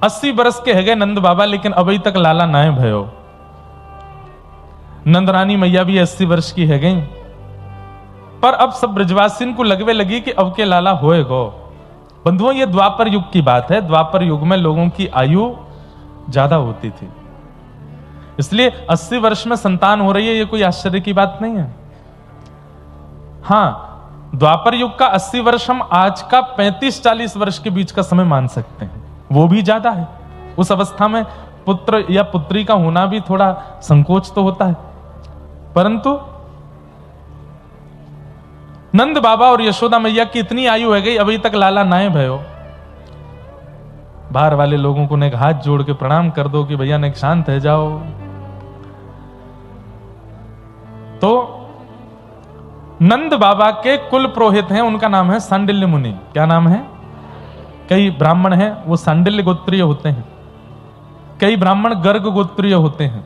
80 वर्ष के है गए नंद बाबा, लेकिन अभी तक लाला नाए भयो। नंद रानी मैया भी 80 वर्ष की है गई, पर अब सब ब्रजवासिन को लगवे लगी कि अब के लाला होएगो। बंधुओं, ये द्वापर युग की बात है। द्वापर युग में लोगों की आयु ज्यादा होती थी, इसलिए 80 वर्ष में संतान हो रही है, ये कोई आश्चर्य की बात नहीं है। हाँ, द्वापर युग का 80 वर्ष हम आज का 35-40 वर्ष के बीच का समय मान सकते हैं, वो भी ज्यादा है। उस अवस्था में पुत्र या पुत्री का होना भी थोड़ा संकोच तो होता है, परंतु नंद बाबा और यशोदा मैया की इतनी आयु है गई, अभी तक लाला नाए भयो। बाहर वाले लोगों को ने हाथ जोड़ के प्रणाम कर दो कि भैया ने शांत है जाओ। तो नंद बाबा के कुल पुरोहित हैं, उनका नाम है सांडिल्य मुनि। क्या नाम है? कई ब्राह्मण हैं वो सांडिल्य गोत्रीय होते हैं, कई ब्राह्मण गर्ग गोत्रीय होते हैं।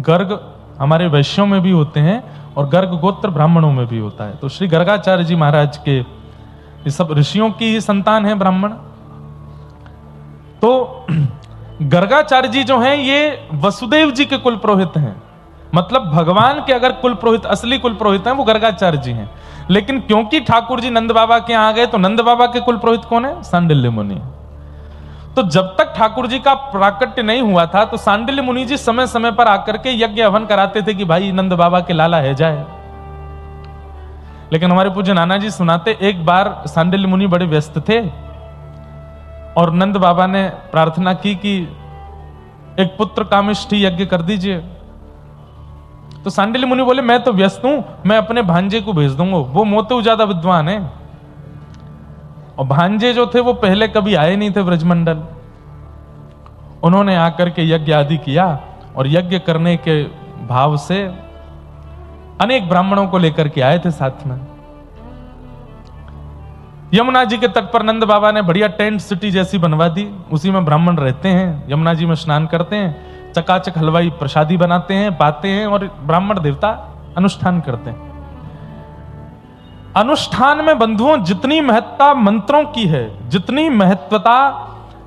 गर्ग हमारे वैश्यों में भी होते हैं और गर्ग गोत्र ब्राह्मणों में भी होता है। तो श्री गर्गाचार्य जी महाराज के ये सब ऋषियों की ही संतान है ब्राह्मण। तो गर्गाचार्य जी जो हैं ये वसुदेव जी के कुल पुरोहित हैं, मतलब भगवान के अगर कुल पुरोहित, असली कुल पुरोहित हैं वो गर्गाचार्य जी हैं। लेकिन क्योंकि ठाकुर जी नंद बाबा के यहाँ आ गए तो नंद बाबा के कुल पुरोहित कौन है? सांडिल्य मुनि। तो जब तक ठाकुर जी का प्राकट्य नहीं हुआ था तो सांडिल्य मुनि जी समय समय पर आकर के यज्ञ हवन कराते थे कि भाई नंद बाबा के लाला है जाए। लेकिन हमारे पूज्य नाना जी सुनाते, एक बार सांडिल्य मुनि बड़े व्यस्त थे और नंद बाबा ने प्रार्थना की कि एक पुत्र कामिष्ठी यज्ञ कर दीजिए। तो सांडिल्य मुनि बोले मैं तो व्यस्त हूं, मैं अपने भांजे को भेज दूंगा, वो मोते ज्यादा विद्वान है। और भांजे जो थे वो पहले कभी आए नहीं थे ब्रजमंडल, उन्होंने आकर के यज्ञ आदि किया और यज्ञ करने के भाव से अनेक ब्राह्मणों को लेकर के आए थे साथ में। यमुना जी के तट पर नंद बाबा ने बढ़िया टेंट सिटी जैसी बनवा दी, उसी में ब्राह्मण रहते हैं, यमुना जी में स्नान करते हैं, चकाचक हलवाई प्रसादी बनाते हैं, पाते हैं और ब्राह्मण देवता अनुष्ठान करते हैं। अनुष्ठान में बंधुओं जितनी महत्ता मंत्रों की है, जितनी महत्वता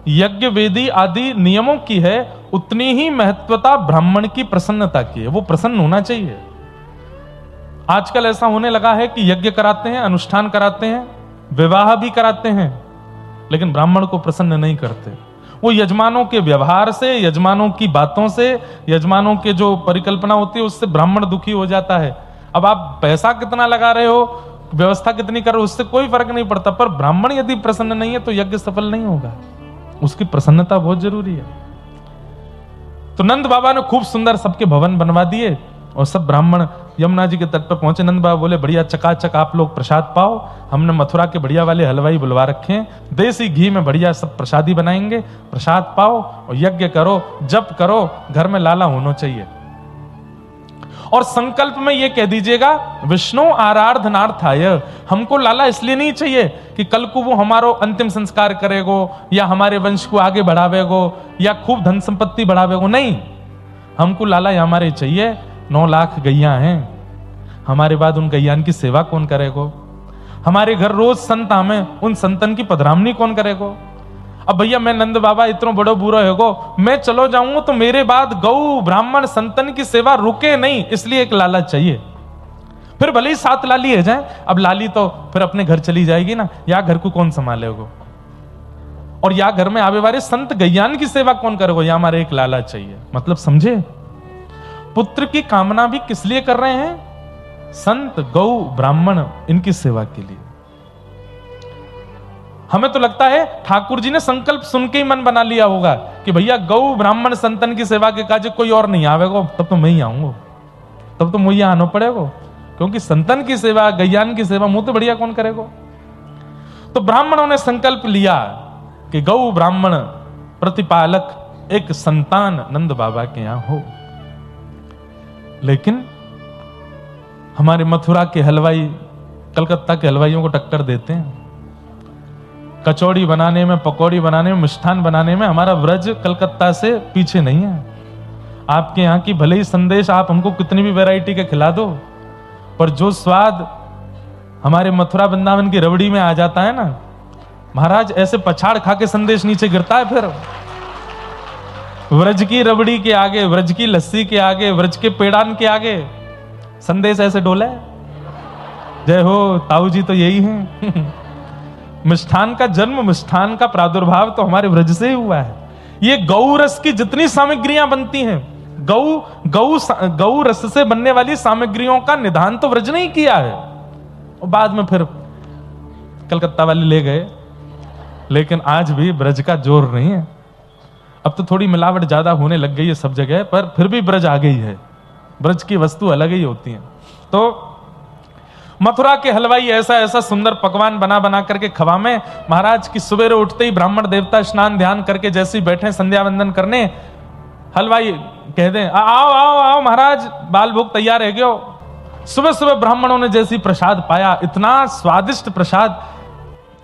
यज्ञ वेदी आदि नियमों की है, उतनी ही महत्वता ब्राह्मण की प्रसन्नता की है। वो प्रसन्न होना चाहिए। आजकल ऐसा होने लगा है कि यज्ञ कराते हैं, अनुष्ठान कराते हैं, विवाह भी कराते हैं, लेकिन ब्राह्मण को प्रसन्न नहीं करते। वो यजमानों के व्यवहार से, यजमानों की बातों से, यजमानों के जो परिकल्पना होती है उससे ब्राह्मण दुखी हो जाता है। अब आप पैसा कितना लगा रहे हो, व्यवस्था कितनी कर रहे हो, उससे कोई फर्क नहीं पड़ता, पर ब्राह्मण यदि प्रसन्न नहीं है तो यज्ञ सफल नहीं होगा। उसकी प्रसन्नता बहुत जरूरी है। तो नंद बाबा ने खूब सुंदर सबके भवन बनवा दिए और सब ब्राह्मण यमुना जी के तट पर पहुंचे। नंद बाबा बोले बढ़िया चकाचक आप लोग प्रसाद पाओ, हमने मथुरा के बढ़िया वाले हलवाई बुलवा रखे हैं, देसी घी में बढ़िया सब प्रसादी बनाएंगे, प्रसाद पाओ और यज्ञ करो, जप करो, घर में लाला होना चाहिए। और संकल्प में ये कह दीजिएगा विष्णु आराधनार्थाय, हमको लाला इसलिए नहीं चाहिए कि कल को वो हमारो अंतिम संस्कार करेगो या हमारे वंश को आगे बढ़ावेगो या खूब धन संपत्ति बढ़ावेगो, नहीं, हमको लाला हमारे चाहिए। 9 लाख गैया हैं, हमारे बाद उन गैयान की सेवा कौन करेगो? हमारे घर रोज संत आवे, उन संतन की पधरामनी कौन करेगो? अब भैया मैं नंद बाबा इतना बड़ो बुरा होगो, मैं चलो जाऊंगा तो मेरे बाद गौ ब्राह्मण संतन की सेवा रुके नहीं, इसलिए एक लाला चाहिए। फिर भले ही 7 लाली है जाए, अब लाली तो फिर अपने घर चली जाएगी ना, या घर को कौन संभालेगो? और या घर में आवे वाले संत गैयान की सेवा कौन करेगो? या हमारे एक लाला चाहिए। मतलब समझे, पुत्र की कामना भी किस लिए कर रहे हैं? संत गौ ब्राह्मण इनकी सेवा के लिए। हमें तो लगता है ठाकुर जी ने संकल्प सुन के ही मन बना लिया होगा कि भैया गौ ब्राह्मण संतन की सेवा के काज कोई और नहीं आवेगा, तब तो मैं ही आऊंगा, तब तो मुझे आना पड़ेगा, क्योंकि संतन की सेवा गैयान की सेवा मुंह तो बढ़िया कौन करेगा? तो ब्राह्मणों ने संकल्प लिया कि गौ ब्राह्मण प्रतिपालक एक संतान नंद बाबा के यहां हो। लेकिन हमारे मथुरा के हलवाई कलकत्ता के हलवाइयों को टक्कर देते हैं। कचौड़ी बनाने में, पकौड़ी बनाने में, मिष्ठान बनाने में हमारा व्रज कलकत्ता से पीछे नहीं है। आपके यहाँ की भले ही संदेश आप हमको कितनी भी वैरायटी के खिला दो, पर जो स्वाद हमारे मथुरा वृंदावन की रबड़ी में आ जाता है ना महाराज, ऐसे पछाड़ खा के संदेश नीचे गिरता है। फिर व्रज की रबड़ी के आगे, व्रज की लस्सी के आगे, व्रज के पेड़ान के आगे संदेश ऐसे डोले। जय हो ताऊ जी तो यही है। मिष्ठान का जन्म, मिष्ठान का प्रादुर्भाव तो हमारे व्रज से ही हुआ है। ये गौ रस की जितनी सामग्रियां बनती हैं, गौ रस से बनने वाली सामग्रियों का निदान तो व्रज ने ही किया है। और बाद में फिर कलकत्ता वाले ले गए, लेकिन आज भी ब्रज का जोर नहीं है। अब तो थोड़ी मिलावट ज्यादा होने लग गई है सब जगह, पर फिर भी ब्रज आ गई है। ब्रज की वस्तु अलग ही होती है। तो मथुरा के हलवाई ऐसा ऐसा सुंदर पकवान बना बना करके खवा में, महाराज की सुबेरे उठते ही ब्राह्मण देवता स्नान ध्यान करके जैसे ही बैठे संध्या वंदन करने, हलवाई कह दें आओ आओ आओ महाराज, बाल भोग तैयार है गयो। सुबह सुबह ब्राह्मणों ने जैसी प्रसाद पाया, इतना स्वादिष्ट प्रसाद,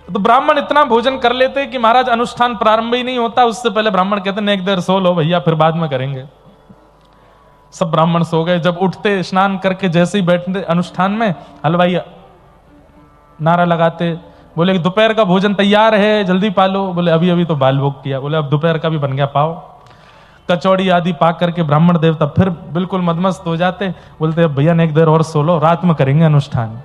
तो ब्राह्मण इतना भोजन कर लेते कि महाराज अनुष्ठान प्रारंभ ही नहीं होता, उससे पहले ब्राह्मण कहते हैं एक देर सो लो भैया, फिर बाद में करेंगे। सब ब्राह्मण सो गए। जब उठते स्नान करके जैसे ही बैठते अनुष्ठान में, हलवाई नारा लगाते, बोले दोपहर का भोजन तैयार है, जल्दी पालो। बोले अभी अभी तो बाल भोग किया। बोले अब दोपहर का भी बन गया, पाओ। कचौड़ी आदि पाक करके ब्राह्मण देवता फिर बिल्कुल मदमस्त हो जाते। बोलते अब भैया ने एक देर और सो लो, रात में करेंगे अनुष्ठान।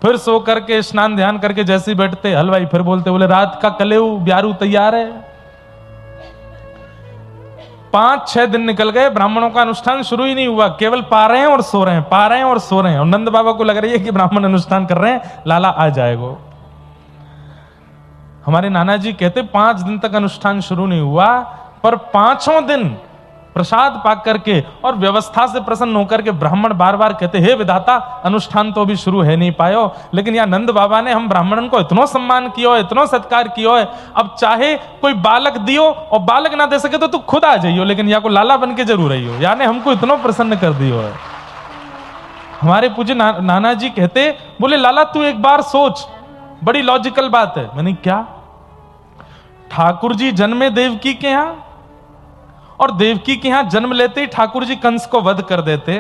फिर सो करके स्नान ध्यान करके जैसे ही बैठते, हलवाई फिर बोलते, बोले रात का कलेऊ ब्यारू तैयार है। 5-6 दिन निकल गए, ब्राह्मणों का अनुष्ठान शुरू ही नहीं हुआ, केवल पा रहे हैं और सो रहे हैं, पा रहे हैं और सो रहे हैं। और नंद बाबा को लग रही है कि ब्राह्मण अनुष्ठान कर रहे हैं, लाला आ जाएगा। हमारे नाना जी कहते 5 दिन तक अनुष्ठान शुरू नहीं हुआ, पर 5वें दिन प्रसाद पाक करके और व्यवस्था से प्रसन्न होकर के ब्राह्मण बार बार कहते, हे विधाता अनुष्ठान तो अभी शुरू है नहीं पायो, लेकिन यहाँ नंद बाबा ने हम ब्राह्मणन को इतना सम्मान किया है, इतना सत्कार किया है, अब चाहे कोई बालक दियो और बालक ना दे सके तो तू खुद आ जाइयो, लेकिन यहाँ को लाला बन के जरूर रहियो, यानी हमको इतना प्रसन्न कर दियो है। हमारे पूज्य नाना जी कहते, बोले लाला तू एक बार सोच, बड़ी लॉजिकल बात है। मैंने क्या? ठाकुर जी जन्मे देवकी के यहाँ, और देवकी के यहां जन्म लेते ही ठाकुर जी कंस को वध कर देते।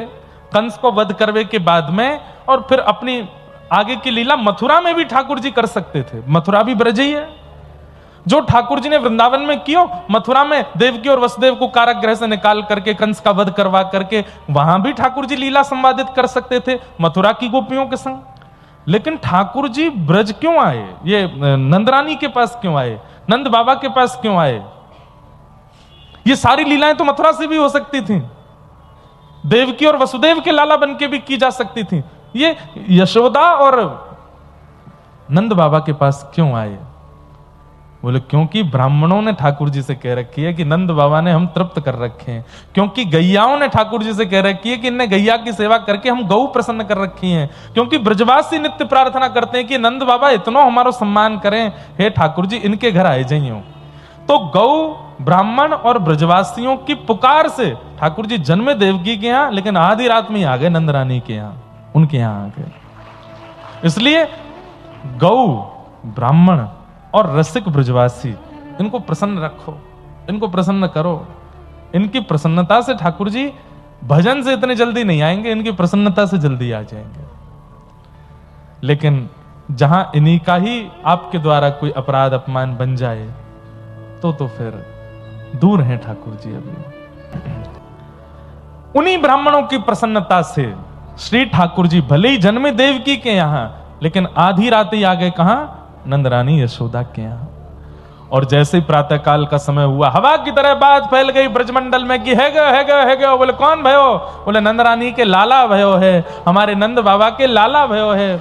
कंस को वध करने के बाद में और फिर अपनी आगे की लीला मथुरा में भी ठाकुर जी कर सकते थे। मथुरा भी ब्रज ही है। जो ठाकुर जी ने वृंदावन में किया, मथुरा में देवकी और वसुदेव को कारागृह से निकाल करके कंस का वध करवा करके वहां भी ठाकुर जी लीला संवादित कर सकते थे मथुरा की गोपियों के संग। लेकिन ठाकुर जी ब्रज क्यों आए? ये नंदरानी के पास क्यों आए? नंद बाबा के पास क्यों आए? ये सारी लीलाएं तो मथुरा से भी हो सकती थी, देवकी और वसुदेव के लाला बन के भी की जा सकती थी। ये यशोदा और नंद बाबा के पास क्यों आए? बोले क्योंकि ब्राह्मणों ने ठाकुर जी से कह रखी है कि नंद बाबा ने हम तृप्त कर रखे हैं, क्योंकि गैयाओं ने ठाकुर जी से कह रखी है कि इनने गैया की सेवा करके हम गौ प्रसन्न कर रखी हैं, क्योंकि ब्रजवासी नित्य प्रार्थना करते हैं कि नंद बाबा इतना हमारा सम्मान करें, हे ठाकुर जी इनके घर आए जाइयो। तो गौ, ब्राह्मण और ब्रजवासियों की पुकार से ठाकुर जी जन्मे देवकी के यहां, लेकिन आधी रात में ही आ गए नंदरानी के यहां, उनके यहां आ गए। इसलिए गौ, ब्राह्मण और रसिक ब्रजवासी, इनको प्रसन्न रखो, इनको प्रसन्न करो। इनकी प्रसन्नता से ठाकुर जी भजन से इतने जल्दी नहीं आएंगे, इनकी प्रसन्नता से जल्दी आ जाएंगे। लेकिन जहां इन्हीं का ही आपके द्वारा कोई अपराध अपमान बन जाए तो फिर दूर हैं ठाकुर जी। अभी उन्हीं ब्राह्मणों की प्रसन्नता से श्री ठाकुर जी भले ही जन्मे देवकी के यहां, लेकिन आधी रात ही आ गए कहां? नंदरानी यशोदा के यहां। और जैसे ही प्रातः काल का समय हुआ, हवा की तरह बात फैल गई ब्रजमंडल में कि है गयो। बोले कौन भयो? बोले नंदरानी के लाला भयो है, हमारे नंद बाबा के लाला भयो है।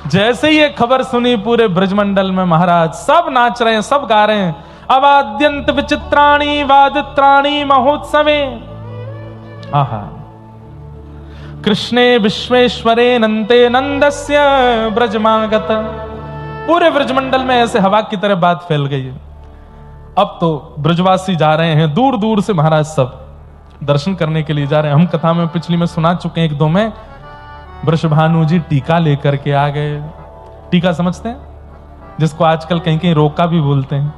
जैसे ही ये खबर सुनी पूरे ब्रजमंडल में महाराज सब नाच रहे हैं, सब गा रहे हैं, अवाद्यंत विचित्राणि वादित्राणि महोत्सवे आहा कृष्णे विश्वेश्वरे नंते नंदस्य ब्रजमागत। पूरे ब्रजमंडल में ऐसे हवा की तरह बात फैल गई है। अब तो ब्रजवासी जा रहे हैं दूर दूर से, महाराज सब दर्शन करने के लिए जा रहे हैं। हम कथा में पिछली में सुना चुके हैं, 1-2 में वृषभानु जी टीका लेकर के आ गए। टीका समझते हैं, जिसको आजकल कहीं कहीं रोका भी बोलते हैं।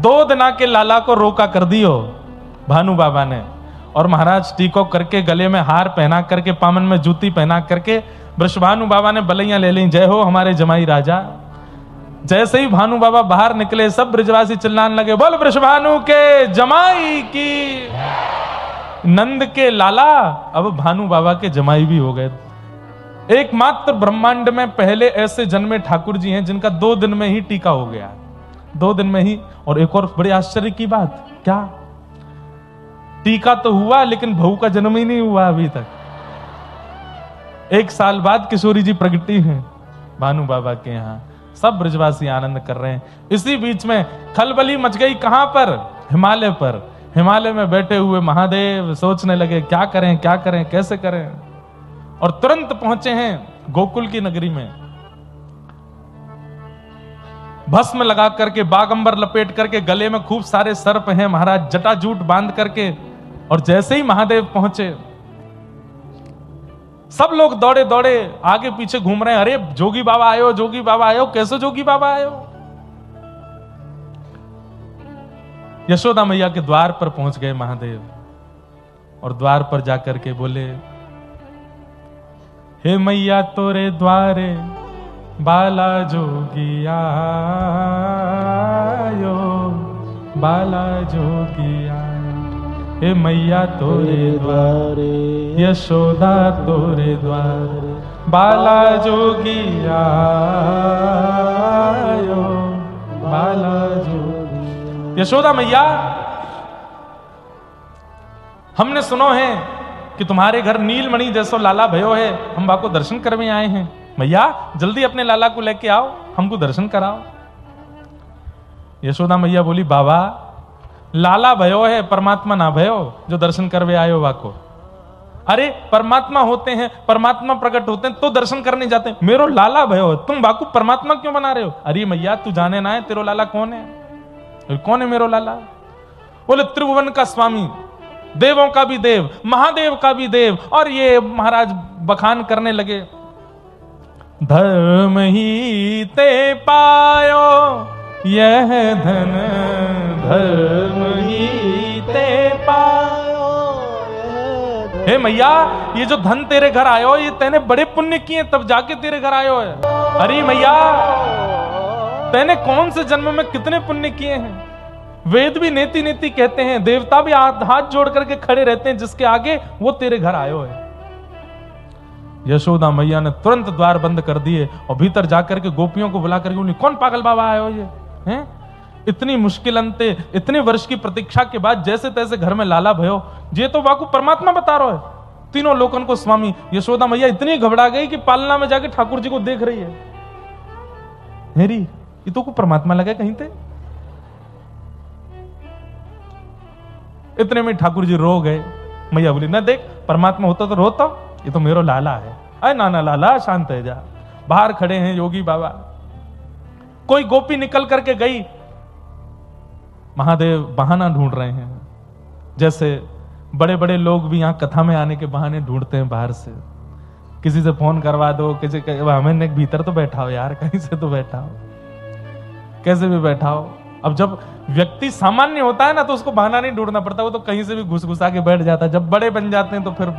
2 दिना के लाला को रोका कर दियो भानु बाबा ने, और महाराज टीको करके गले में हार पहना करके, पामन में जूती पहना करके वृषभानु बाबा ने बलैया ले ली, जय हो हमारे जमाई राजा। जैसे ही भानु बाबा बाहर निकले सब ब्रजवासी चिल्लाने लगे, बोल वृषभानु के जमाई की। नंद के लाला अब भानु बाबा के जमाई भी हो गए। एकमात्र ब्रह्मांड में पहले ऐसे जन्मे ठाकुर जी हैं जिनका 2 दिन में ही टीका हो गया, 2 दिन में ही। और एक और बड़ी आश्चर्य की बात, क्या टीका तो हुआ लेकिन बहू का जन्म ही नहीं हुआ अभी तक। 1 साल बाद किशोरी जी प्रगटी हैं भानु बाबा के यहाँ, सब ब्रजवासी आनंद कर रहे हैं। इसी बीच में खलबली मच गई, कहां पर? हिमालय पर। हिमालय में बैठे हुए महादेव सोचने लगे क्या करें क्या करें कैसे करें, और तुरंत पहुंचे हैं गोकुल की नगरी में। भस्म लगा करके, बागंबर लपेट करके, गले में खूब सारे सर्प हैं महाराज, जटाजूट बांध करके। और जैसे ही महादेव पहुंचे सब लोग दौड़े दौड़े आगे पीछे घूम रहे हैं, अरे जोगी बाबा आयो, जोगी बाबा आयो। कैसे जोगी बाबा आयो? यशोदा मैया के द्वार पर पहुंच गए महादेव, और द्वार पर जाकर के बोले, हे मैया तोरे द्वारे बाला जोगी आयो, बाला जोगी आयो। हे मैया तोरे द्वारे, यशोदा तोरे द्वारे, बाला जोगी आयो, बाला जोगी। यशोदा मैया, हमने सुनो है कि तुम्हारे घर नीलमणि जैसो लाला भयो है, हम बाको दर्शन करने आए हैं। मैया जल्दी अपने लाला को लेके आओ, हमको दर्शन कराओ। यशोदा मैया बोली, बाबा लाला भयो है, परमात्मा ना भयो जो दर्शन करवे आयो वाको। अरे परमात्मा होते हैं, परमात्मा प्रकट होते हैं तो दर्शन करने जाते हैं, मेरो लाला भयो, तुम बाकू परमात्मा क्यों बना रहे हो? अरे मैया तू जाने ना है तेरो लाला कौन है? कौन है मेरो लाला? बोले त्रिभुवन का स्वामी, देवों का भी देव, महादेव का भी देव। और ये महाराज बखान करने लगे, धर्म ही ते पायो यह धन, धर्म ही ते पायो। हे मैया ये जो धन तेरे घर आयो, ये तेने बड़े पुण्य किए तब जाके तेरे घर आयो है। अरे मैया तेने कौन से जन्म में कितने पुण्य किए हैं? वेद भी नेति नेति कहते हैं, देवता भी हाथ जोड़ करके खड़े रहते हैं जिसके आगे, वो तेरे घर आयो है। यशोदा मैया ने तुरंत द्वार बंद कर दिए और भीतर जाकर के गोपियों को बुला करके बोली, कौन पागल बाबा आयो ये हैं? इतनी मुश्किल अंते, इतने वर्ष की प्रतीक्षा के बाद जैसे तैसे घर में लाला भयो, ये तो वाकू परमात्मा बता रहा है, तीनों लोकन को स्वामी। यशोदा मैया इतनी घबरा गई कि पालना में जाके ठाकुर जी को देख रही है, मेरी ये तो को परमात्मा लगा कहीं थे। इतने में ठाकुर जी रो गए। मैया बोली, ना देख परमात्मा होता तो रोता, ये तो मेरो लाला है। अरे नाना लाला शांत है जा। बाहर खड़े हैं योगी बाबा। कोई गोपी निकल करके गई, महादेव बहाना ढूंढ रहे हैं, जैसे बड़े बड़े लोग भी यहां कथा में आने के बहाने ढूंढते हैं बाहर से। किसी से फोन करवा दो, किसी हमें भीतर तो बैठाओ यार, कहीं से तो बैठाओ, कैसे भी बैठाओ। अब जब व्यक्ति सामान्य होता है ना तो उसको बहाना नहीं ढूंढना पड़ता, वो तो कहीं से भी घुस घुसा के बैठ जाता है। जब बड़े बन जाते हैं तो फिर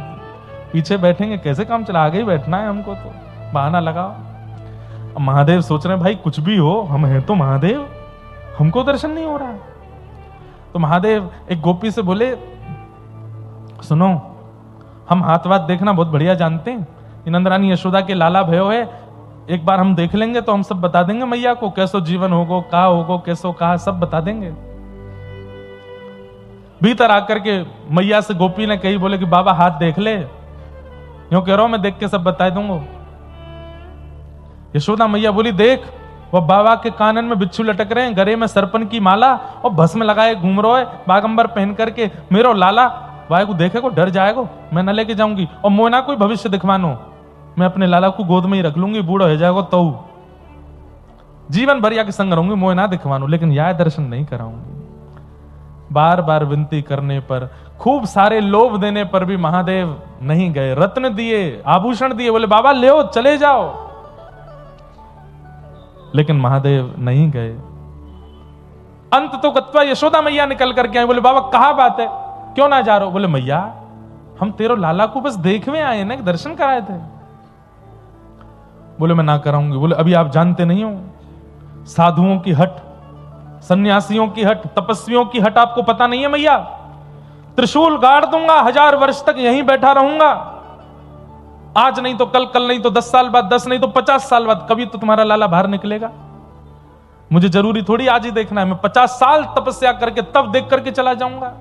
पीछे बैठेंगे, कैसे काम चला, आगे ही बैठना है हमको, तो बहाना लगाओ। अब महादेव सोच रहे हैं भाई कुछ भी हो, हम हैं तो महादेव, हमको दर्शन नहीं हो रहा। तो महादेव एक गोपी से बोले, सुनो हम हाथ वाथ देखना बहुत बढ़िया जानते हैं, नंदरानी यशोदा के लाला भयो है, एक बार हम देख लेंगे तो हम सब बता देंगे मैया को, कैसो जीवन होगो, कहा होगो, कैसो कहा, सब बता देंगे। भीतर आकर के मैया से गोपी ने कही, बोले कि बाबा हाथ देख ले, यूं कह रहा हूं मैं देख के सब बता दूंगा। यशोदा मैया बोली, देख वह बाबा के कानन में बिच्छू लटक रहे हैं, गले में सरपन की माला और भस्म लगाए घूम रहा है, बागंबर पहन करके, मेरो लाला भाई को देखे को डर जाएगा, मैं न लेके जाऊंगी, और मोना कोई भविष्य दिखवानो, मैं अपने लाला को गोद में ही रख लूंगी, बूढ़ा हो जाएगा तो जीवन भर या के संग रहूंगी, मोह ना दिखवानो, लेकिन यह दर्शन नहीं कराऊंगी। बार बार विनती करने पर, खूब सारे लोभ देने पर भी महादेव नहीं गए। रत्न दिए, आभूषण दिए, बोले बाबा ले चले जाओ, लेकिन महादेव नहीं गए। अंत तो गत्वा यशोदा मैया निकल करके आई, बोले बाबा कहा बात है, क्यों ना जा रहे हो? बोले मैया हम तेरो लाला को बस देखने आए ना, दर्शन कराए थे। बोले मैं ना कराऊंगी। बोले अभी आप जानते नहीं हो, साधुओं की हट, सन्यासियों की हट, तपस्वियों की हट आपको पता नहीं है मैया? त्रिशूल गाड़ दूंगा, 1000 वर्ष तक यहीं बैठा रहूंगा, आज नहीं तो कल, कल नहीं तो 10 साल बाद, 10 नहीं तो 50 साल बाद, कभी तो तुम्हारा लाला बाहर निकलेगा। मुझे जरूरी थोड़ी आज ही देखना है, मैं 50 साल तपस्या करके तब देख करके चला जाऊंगा।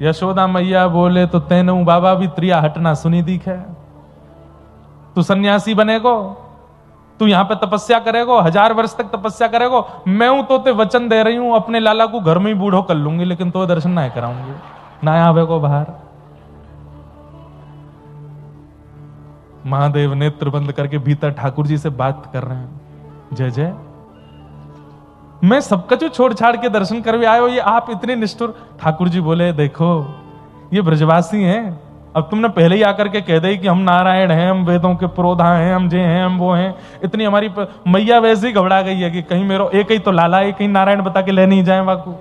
यशोदा मैया बोले तो तेनू बाबा भी त्रिया हटना सुनी दीख है। तू सन्यासी बनेगो, तू यहां पे तपस्या करेगो, 1000 वर्ष तक तपस्या करेगो, मैं हूं तो ते वचन दे रही हूं अपने लाला को घर में ही बूढ़ो कर लूंगी, लेकिन तो दर्शन ना कराऊंगी, ना आवेगो बाहर। महादेव नेत्र बंद करके भीतर ठाकुर जी से बात कर रहे हैं। जय जय, मैं सबका जो छोड़ छाड़ के दर्शन करके आए हो, ये आप इतने निष्ठुर। ठाकुर जी बोले देखो ये ब्रजवासी हैं, अब तुमने पहले ही आकर के कह दे कि हम नारायण हैं, हम वेदों के पुरोधा हैं, हम जे हैं, हम वो हैं। इतनी हमारी मैया वैसे ही घबरा गई है कि कहीं मेरो एक ही तो लाला है, कहीं नारायण बता के ले नहीं जाए वाकू।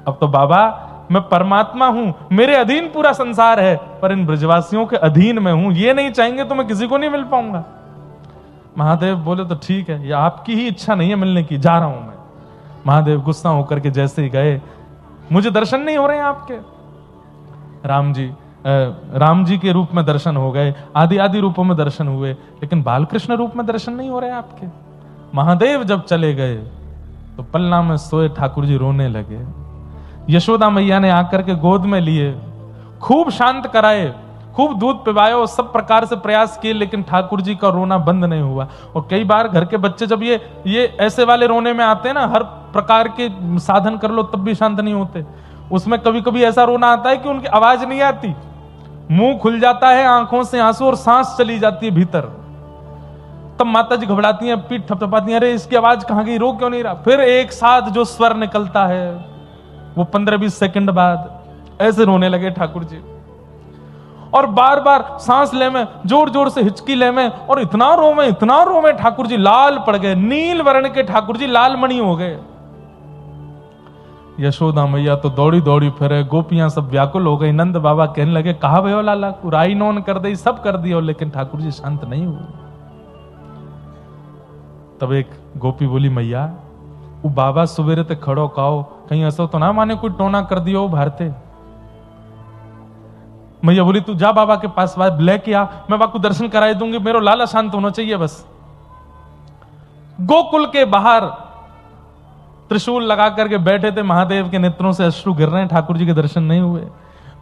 अब तो बाबा मैं परमात्मा हूं, मेरे अधीन पूरा संसार है, पर इन ब्रजवासियों के अधीन में हूं, ये नहीं चाहेंगे तो मैं किसी को नहीं मिल पाऊंगा। महादेव बोले तो ठीक है, ये आपकी ही इच्छा नहीं है मिलने की, जा रहा हूं मैं। महादेव गुस्सा होकर के जैसे ही गए, मुझे दर्शन नहीं हो रहे हैं आपके। राम जी के रूप में दर्शन हो गए, आदि आदि रूपों में दर्शन हुए, लेकिन बालकृष्ण रूप में दर्शन नहीं हो रहे आपके। महादेव जब चले गए तो पलना में सोए ठाकुर जी रोने लगे। यशोदा मैया ने आकर के गोद में लिए, खूब शांत कराए, खूब दूध पिवाए, सब प्रकार से प्रयास किए, लेकिन ठाकुर जी का रोना बंद नहीं हुआ। और कई बार घर के बच्चे जब ये ऐसे वाले रोने में आते हैं ना, हर प्रकार के साधन कर लो तब भी शांत नहीं होते। उसमें कभी कभी ऐसा रोना आता है कि उनकी आवाज नहीं आती, मुंह खुल जाता है, आंखों से आंसू और सांस चली जाती है भीतर। तब माता जी घबराती हैं, पीठ थपथपाती हैं, अरे इसकी आवाज कहां गई, रो क्यों नहीं रहा। फिर एक साथ जो स्वर निकलता है वो 15-20 सेकंड बाद ऐसे रोने लगे ठाकुर जी, और बार बार सांस ले में, जोर जोर से हिचकी ले में, और इतना रोवे ठाकुर जी लाल पड़ गए, नील वर्ण के ठाकुर जी लाल मणि हो गए। यशोदा मैया तो दौड़ी दौड़ी फिरे, गोपियां सब व्याकुल हो गई। नंद बाबा कहने लगे कहा भयो लाला को, राई नोन कर दी, सब कर दिया, लेकिन ठाकुर जी शांत नहीं हुए। तब एक गोपी बोली मैया वो बाबा सुबेरे ते खड़ो काओ, कहीं ऐसा तो ना माने कोई टोना कर दियो भारते। मैया बोली तू जा बाबा के पास लेके आ, मैं बाबा को दर्शन कराई दूंगी, मेरा लाला शांत होना चाहिए बस। गोकुल के बाहर त्रिशूल लगा करके बैठे थे, महादेव के नेत्रों से अश्रु गिर रहे हैं, ठाकुर जी के दर्शन नहीं हुए।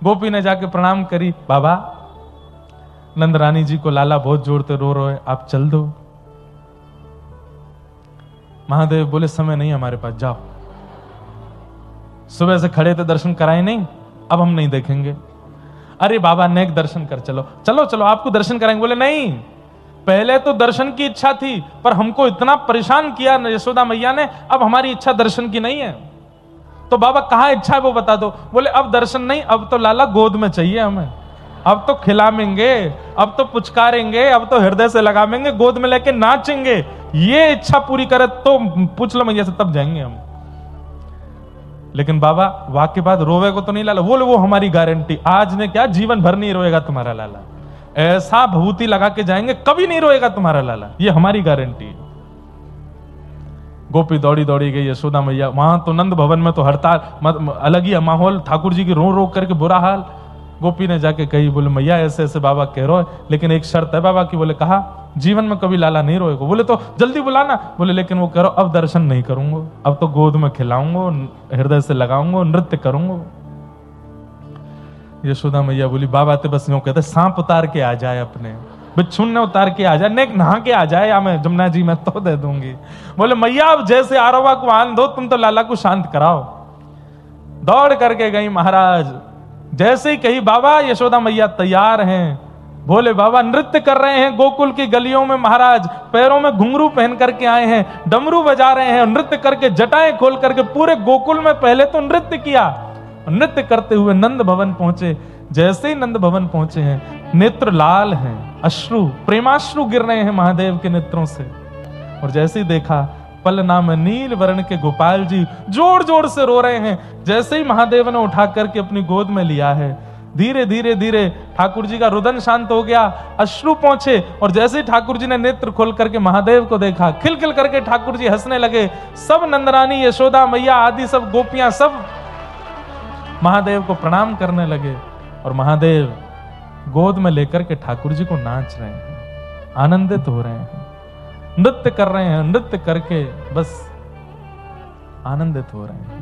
गोपी ने जाके प्रणाम करी, बाबा नंद रानी जी को लाला बहुत जोरते रो रहे, आप चल दो। महादेव बोले समय नहीं हमारे पास, जाओ। सुबह से खड़े थे, दर्शन कराए नहीं, अब हम नहीं देखेंगे। अरे बाबा नेक दर्शन कर, चलो चलो चलो आपको दर्शन कराएंगे। बोले नहीं, पहले तो दर्शन की इच्छा थी, पर हमको इतना परेशान किया यशोदा मैया ने, अब हमारी इच्छा दर्शन की नहीं है। तो बाबा कहां इच्छा है वो बता दो। बोले अब दर्शन नहीं, अब तो लाला गोद में चाहिए हमें, अब तो खिलाएंगे, अब तो पुचकारेंगे, अब तो हृदय से लगाएंगे, गोद में लेके नाचेंगे। ये इच्छा पूरी करे तो पूछ लो मैया से, तब जाएंगे हम। लेकिन बाबा वाक्य बाद रोवे को तो नहीं लाला। बोले वो हमारी गारंटी, आज ने क्या जीवन भर नहीं रोएगा तुम्हारा लाला, ऐसा भभूति लगा के जाएंगे कभी नहीं रोएगा तुम्हारा लाला, ये हमारी गारंटी है। गोपी दौड़ी दौड़ी गई यशोदा मैया, वहां तो नंद भवन में तो हड़ताल, अलग ही माहौल, ठाकुर जी की रो रो करके बुरा हाल। गोपी ने जाके कही, बोले मैया ऐसे ऐसे बाबा कह रहे, लेकिन एक शर्त है बाबा की। बोले कहा, जीवन में कभी लाला नहीं रोएगा। बोले तो जल्दी बुलाना। बोले लेकिन वो कह रहा अब दर्शन नहीं करूंगा, अब तो गोद में खिलाऊंगा, हृदय से लगाऊंगा, नृत्य करूंगा। यशोदा मैया बोली बाबा ते बस यूं कहते, सांप उतार के आ जाए, अपने बिच्छू ने उतार के आ जाए, नेक नहा के आ जाए, या मैं जमुना जी में तो दे दूंगी। बोले मैया अब जैसे आरवा को आन दो, तुम तो लाला को शांत कराओ। दौड़ करके गई महाराज, जैसे ही कही बाबा यशोदा मैया तैयार हैं। भोले बाबा नृत्य कर रहे हैं गोकुल की गलियों में, महाराज पैरों में घुंघरू पहन करके आए हैं, डमरू बजा रहे हैं, नृत्य करके जटाएं खोल करके पूरे गोकुल में पहले तो नृत्य किया। नृत्य करते हुए नंद भवन पहुंचे। जैसे ही नंद भवन पहुंचे हैं, नेत्र लाल हैं, अश्रु प्रेमाश्रु गिर रहे हैं महादेव के नेत्रों से। और जैसे ही देखा, पलना में नील वर्ण के गोपाल जी जोर जोर से रो रहे हैं। जैसे ही महादेव ने उठा करके अपनी गोद में लिया है, धीरे धीरे धीरे ठाकुर जी का रुदन शांत हो गया, अश्रु पहुंचे, और जैसे ही ठाकुर जी ने नेत्र खोल करके महादेव को देखा, खिलखिल करके ठाकुर जी हंसने लगे। सब नंदरानी, यशोदा मैया आदि सब गोपियां सब महादेव को प्रणाम करने लगे, और महादेव गोद में लेकर के ठाकुर जी को नाच रहे हैं, आनंदित हो रहे हैं, नृत्य कर रहे हैं, नृत्य करके बस आनंदित हो रहे हैं।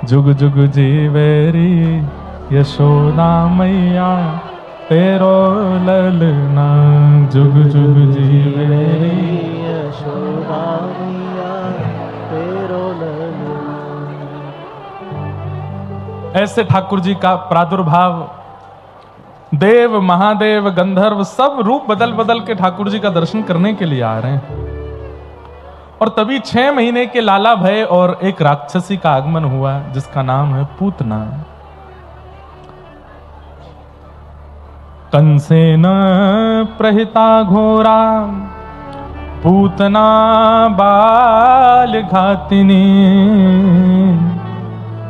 जुग जुग जीवेरी यशोदा मैया तेरो ललना, जुग जुग जीवेरी यशोदा मैया तेरो ललना। ऐसे ठाकुर जी का प्रादुर्भाव, देव महादेव गंधर्व सब रूप बदल बदल के ठाकुर जी का दर्शन करने के लिए आ रहे हैं। और तभी 6 महीने के लाला भय और एक राक्षसी का आगमन हुआ जिसका नाम है पूतना। कंसेन प्रहिता घोरा पूतना बाल घातिनी,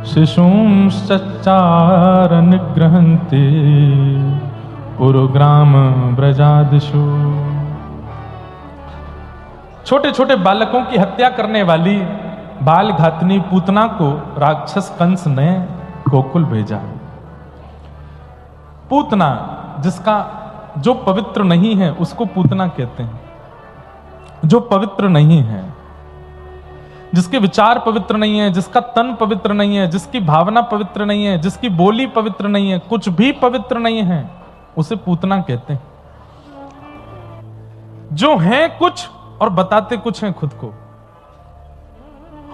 शिशुंश्चचार निग्रहन्ति पुरुग्राम ब्रजादिषु। छोटे छोटे बालकों की हत्या करने वाली बाल घातनी पूतना को राक्षस कंस ने गोकुल भेजा। पूतना, जिसका जो पवित्र नहीं है उसको पूतना कहते हैं। जो पवित्र नहीं है, जिसके विचार पवित्र नहीं है, जिसका तन पवित्र नहीं है, जिसकी भावना पवित्र नहीं है, जिसकी बोली पवित्र नहीं है, कुछ भी पवित्र नहीं है, उसे पूतना कहते हैं। जो है कुछ और बताते कुछ हैं खुद को,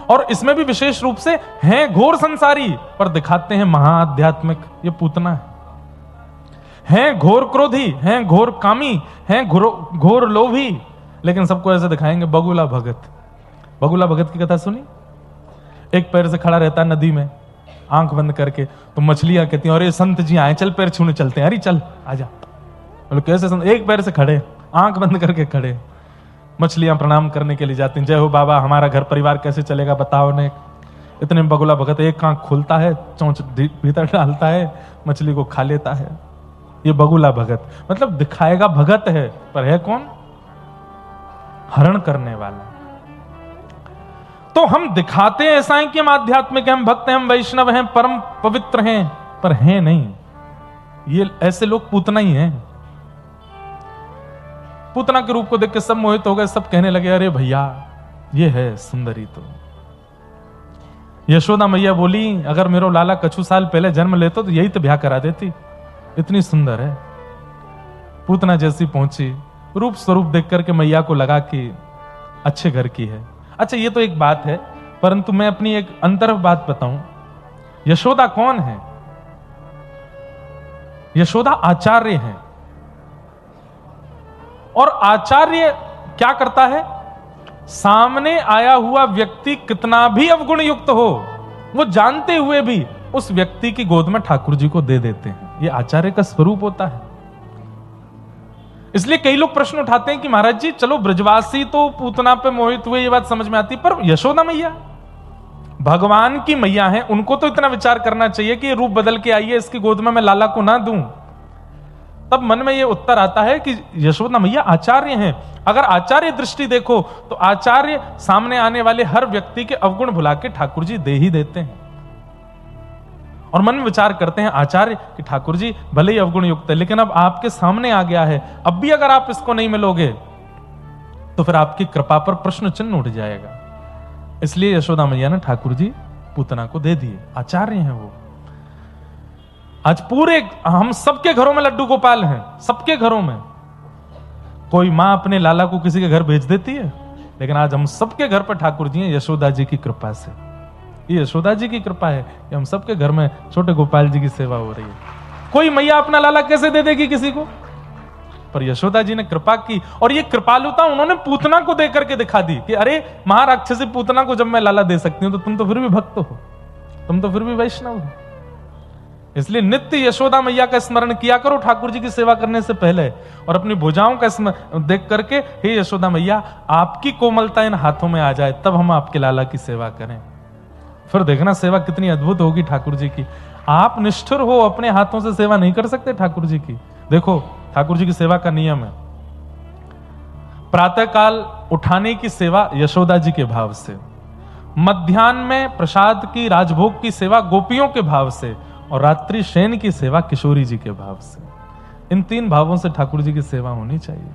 और इसमें भी विशेष रूप से हैं घोर संसारी पर दिखाते हैं महाआध्यात्मिक, ये पूतना है। हैं घोर क्रोधी, हैं घोर कामी, हैं घोर लोभी, लेकिन सबको ऐसे दिखाएंगे बगुला भगत। बगुला भगत की कथा सुनी? एक पैर से खड़ा रहता है नदी में आंख बंद करके, तो मछलियां कहती हैं अरे संत जी आए, चल पैर छूने चलते हैं, अरे चल आजा। बोले कैसे संत? एक पैर से खड़े, आंख बंद करके खड़े। मछलियां प्रणाम करने के लिए जाती हैं, जय हो बाबा, हमारा घर परिवार कैसे चलेगा बताओ ने। इतने बगुला भगत एक आंख खोलता है, चोंच भीतर डालता है, मछली को खा लेता है। ये बगुला भगत, मतलब दिखाएगा भगत है पर है कौन? हरण करने वाला। तो हम दिखाते हैं ऐसा है कि हम आध्यात्मिक हैं, हम भक्त हैं, हम वैष्णव हैं, परम पवित्र हैं, पर हैं नहीं। ये ऐसे लोग पूतना ही हैं। पूतना के रूप को देख के सब मोहित हो गए, सब कहने लगे अरे भैया ये है सुंदरी। तो यशोदा मैया बोली अगर मेरो लाला कछु साल पहले जन्म लेतो तो यही तो ब्याह करा देती, इतनी सुंदर है। पूतना जैसी पहुंची, रूप स्वरूप देख करके मैया को लगा कि अच्छे घर की है। अच्छा ये तो एक बात है, परंतु मैं अपनी एक अंतर बात बताऊं। यशोदा कौन है? यशोदा आचार्य है। और आचार्य क्या करता है? सामने आया हुआ व्यक्ति कितना भी अवगुण युक्त हो, वो जानते हुए भी उस व्यक्ति की गोद में ठाकुर जी को दे देते हैं। ये आचार्य का स्वरूप होता है। इसलिए कई लोग प्रश्न उठाते हैं कि महाराज जी चलो ब्रजवासी तो पूतना पे मोहित हुए, ये बात समझ में आती, पर यशोदा मैया भगवान की मैया है, उनको तो इतना विचार करना चाहिए कि ये रूप बदल के आई है, इसकी गोद में मैं लाला को ना दूं। तब मन में ये उत्तर आता है कि यशोदा मैया आचार्य हैं। अगर आचार्य दृष्टि देखो तो आचार्य सामने आने वाले हर व्यक्ति के अवगुण भुला के ठाकुर जी दे ही देते हैं। और मन में विचार करते हैं आचार्य कि ठाकुर जी भले ही अवगुण युक्त है, लेकिन अब आपके सामने आ गया है, अब भी अगर आप इसको नहीं मिलोगे तो फिर आपकी कृपा पर प्रश्न चिन्ह उठ जाएगा। इसलिए यशोदा मैया ने ठाकुर जी पूतना को दे दिए। आचार्य हैं वो। आज पूरे हम सबके घरों में लड्डू गोपाल हैं, सबके घरों में। कोई मां अपने लाला को किसी के घर भेज देती है, लेकिन आज हम सबके घर पर ठाकुर जी हैं यशोदा जी की कृपा से। ये यशोदा जी की कृपा है कि हम सबके घर में छोटे गोपाल जी की सेवा हो रही है। कोई मैया अपना लाला कैसे दे देगी किसी को? पर यशोदा जी ने कृपा की, और ये कृपालुता उन्होंने पूतना को देकर के दिखा दी कि अरे महाराक्षसी पूतना को जब मैं लाला दे सकती हूं तो तुम तो फिर भी भक्त हो, तुम तो फिर भी वैष्णव हो। इसलिए नित्य यशोदा मैया का स्मरण किया करो ठाकुर जी की सेवा करने से पहले, और अपनी भुजाओं का देख करके हे यशोदा मैया आपकी कोमलता इन हाथों में आ जाए, तब हम आपके लाला की सेवा करें। फिर देखना सेवा कितनी अद्भुत होगी ठाकुर जी की। आप निष्ठुर हो, अपने हाथों से सेवा नहीं कर सकते ठाकुर जी की। देखो ठाकुर जी की सेवा का नियम है, प्रातः काल उठाने की सेवा यशोदा जी के भाव से, मध्याह्न में प्रसाद की राजभोग की सेवा गोपियों के भाव से, और रात्रि शयन की सेवा किशोरी जी के भाव से। इन 3 भावों से ठाकुर जी की सेवा होनी चाहिए।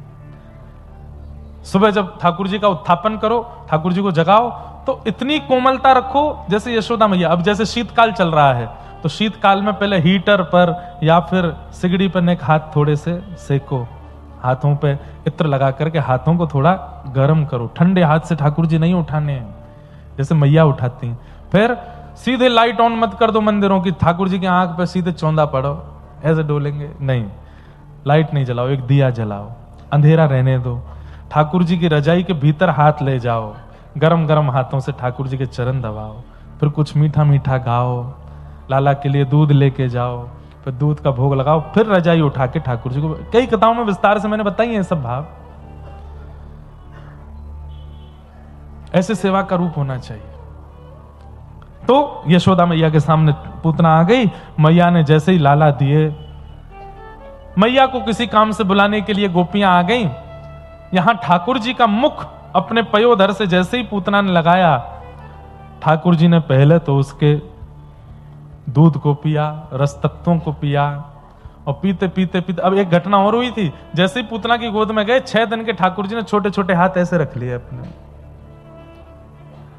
सुबह जब ठाकुर जी का उत्थापन करो, ठाकुर जी को जगाओ, तो इतनी कोमलता रखो जैसे यशोदा मैया। अब जैसे शीतकाल चल रहा है, तो शीतकाल में पहले हीटर पर या फिर सिगड़ी पर एक हाथ थोड़े से सेको, हाथों पे इत्र लगा करके हाथों को थोड़ा गर्म करो। ठंडे हाथ से ठाकुर जी नहीं उठाने हैं जैसे मैया उठाती हैं। फिर सीधे लाइट ऑन मत कर दो मंदिरों की, ठाकुर जी की आंख पे सीधे चौंधा पड़ो, ऐसे डोलेंगे नहीं। लाइट नहीं जलाओ, एक दिया जलाओ, अंधेरा रहने दो। ठाकुर जी की रजाई के भीतर हाथ ले जाओ, गरम गरम हाथों से ठाकुर जी के चरण दबाओ। फिर कुछ मीठा मीठा गाओ, लाला के लिए दूध लेके जाओ, फिर दूध का भोग लगाओ, फिर रजाई उठा के ठाकुर जी को। कई कथाओं में विस्तार से मैंने बताई है सब भाव। ऐसे सेवा का रूप होना चाहिए। तो यशोदा मैया के सामने पूतना आ गई। मैया ने जैसे ही लाला दिए, मैया को किसी काम से बुलाने के लिए गोपियां आ गईं। यहां ठाकुर जी का मुख अपने पयोधर से जैसे ही पूतना ने लगाया, ठाकुर जी ने पहले तो उसके दूध को पिया, रस तत्वों को पिया, और पीते पीते पीते अब एक घटना और हुई थी। जैसे ही पूतना की गोद में गए, 6 दिन के ठाकुर जी ने छोटे छोटे हाथ ऐसे रख लिए अपने।